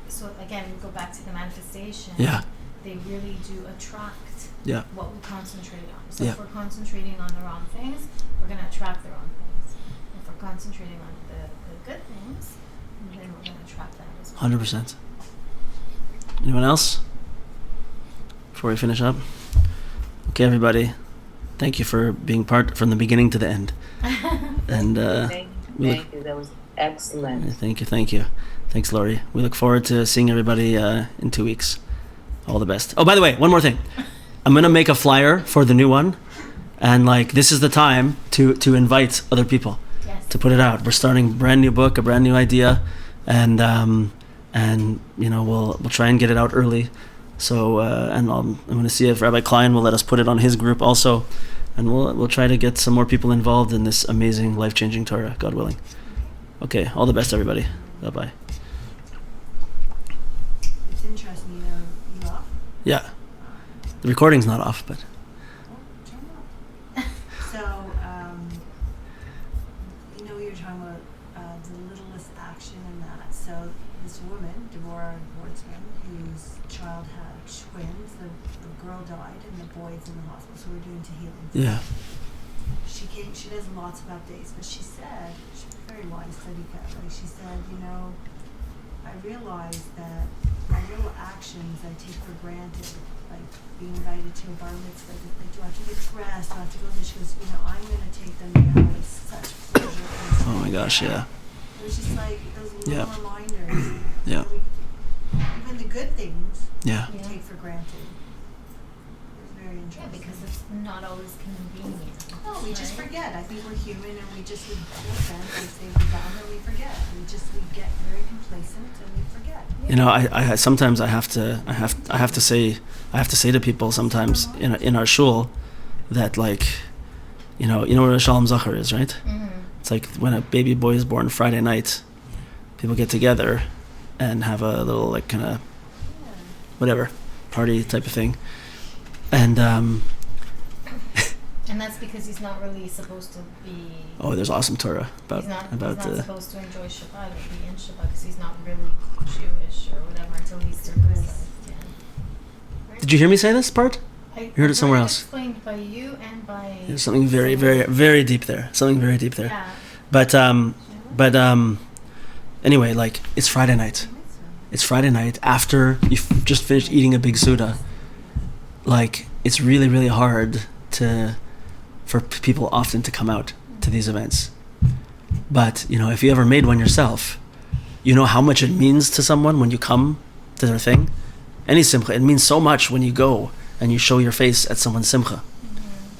So again, we go back to the manifestation. Yeah. They really do attract what we concentrate on. So if we're concentrating on the wrong things, we're going to attract the wrong things. If we're concentrating on the good things, then we're going to attract that as well. 100%. Anyone else? Before we finish up? Okay, everybody. Thank you for being part from the beginning to the end. And thank you. That was excellent. Thank you. Thanks, Lori. We look forward to seeing everybody in 2 weeks. All the best. Oh, by the way, one more thing. I'm going to make a flyer for the new one. And this is the time to invite other people. Yes. To put it out. We're starting a brand new book, a brand new idea. And we'll try and get it out early. So I'm going to see if Rabbi Klein will let us put it on his group also, and we'll try to get some more people involved in this amazing, life-changing Torah, God willing. Okay, all the best, everybody. Bye-bye. It's interesting, you off? Yeah, the recording's not off, but Turn it off. So, we were talking about the littlest action and that. So this woman, Deborah Wardsman, whose child had twins, the girl died and the boy's in the hospital, so we're doing Tehillim. yeah, She does lots of updates, but she said, she's very wise, Sadika, she said, I realized that my little actions I take for granted, like being invited to a bar mitzvah, do I have to get dressed, do I have to go there? She goes, I'm going to take them now with such pleasure. oh my gosh, yeah, It was just like those little Yeah. reminders. Yeah. Even the good things yeah, we take for granted. It was very very Yeah, interesting. because it's not always convenient. No, we just right? forget. I think we're human, and we just we say we're done, and we forget. We get very complacent, and we forget. You know, I sometimes I have to say to people sometimes in our shul that, like, you know where Shalom Zachar is, right? Mm-hmm. It's like when a baby boy is born Friday night, people get together and have a little, like, kind of whatever party type of thing, and And that's because he's not really supposed to be. oh, there's awesome Torah He's not about supposed to enjoy Shabbat or be in Shabbat because he's not really Jewish or whatever until he's circumcised. Yeah. Did you hear me say this part? I heard it somewhere else. Explained by you and by. There's something very, very, very deep there. Something very deep there. Yeah. But anyway, like, it's Friday night. It's Friday night after you've just finished eating a big Suda. Like, it's really, really hard for people often to come out to these events. But, you know, if you ever made one yourself, you know how much it means to someone when you come to their thing. Any simcha, it means so much when you go and you show your face at someone's simcha.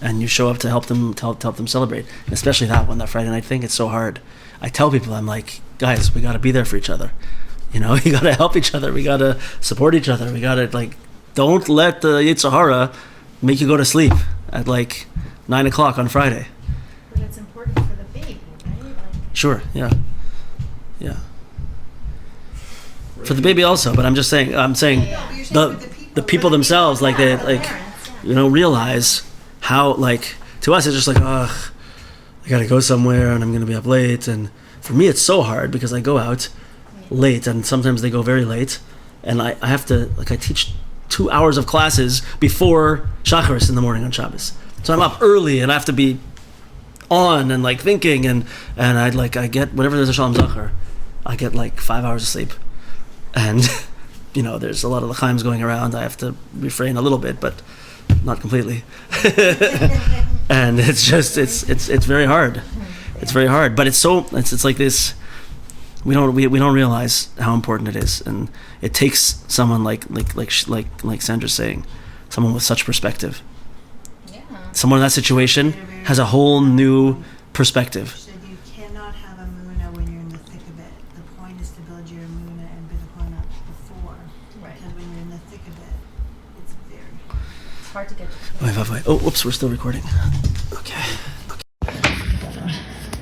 And you show up to help them celebrate. And especially that one, that Friday night thing, it's so hard. I tell people, I'm like, guys, we got to be there for each other. You know, you got to help each other. We got to support each other. We got to, like, don't let the Yetzer Hara make you go to sleep at, like, 9 o'clock on Friday. But it's important for the baby, right? Like, Sure, yeah. Yeah. For the baby also, but I'm saying No, but you're saying with the people themselves, like, they, like, parents, yeah. you know, realize how, like, to us it's just like, ugh, I gotta go somewhere and I'm gonna be up late. And for me it's so hard because I go out late and sometimes they go very late, and I have to, like, I teach 2 hours of classes before Shacharis in the morning on Shabbos. So I'm up early and I have to be on and, like, thinking, and I get, whenever there's a Shalom Zachar, I get like 5 hours of sleep. And you know, there's a lot of l'chaims going around. I have to refrain a little bit, but not completely. And it's just it's very hard. It's very hard, but it's like this. We don't realize how important it is, and it takes someone like Sandra's saying, someone with such perspective. Yeah. Someone in that situation has a whole new perspective. She said you cannot have a muna when you're in the thick of it. The point is to build your muna and bitachon up before. Right. Because when you're in the thick of it, it's very hard. It's hard to get to. Oh, whoops, we're still recording. Okay.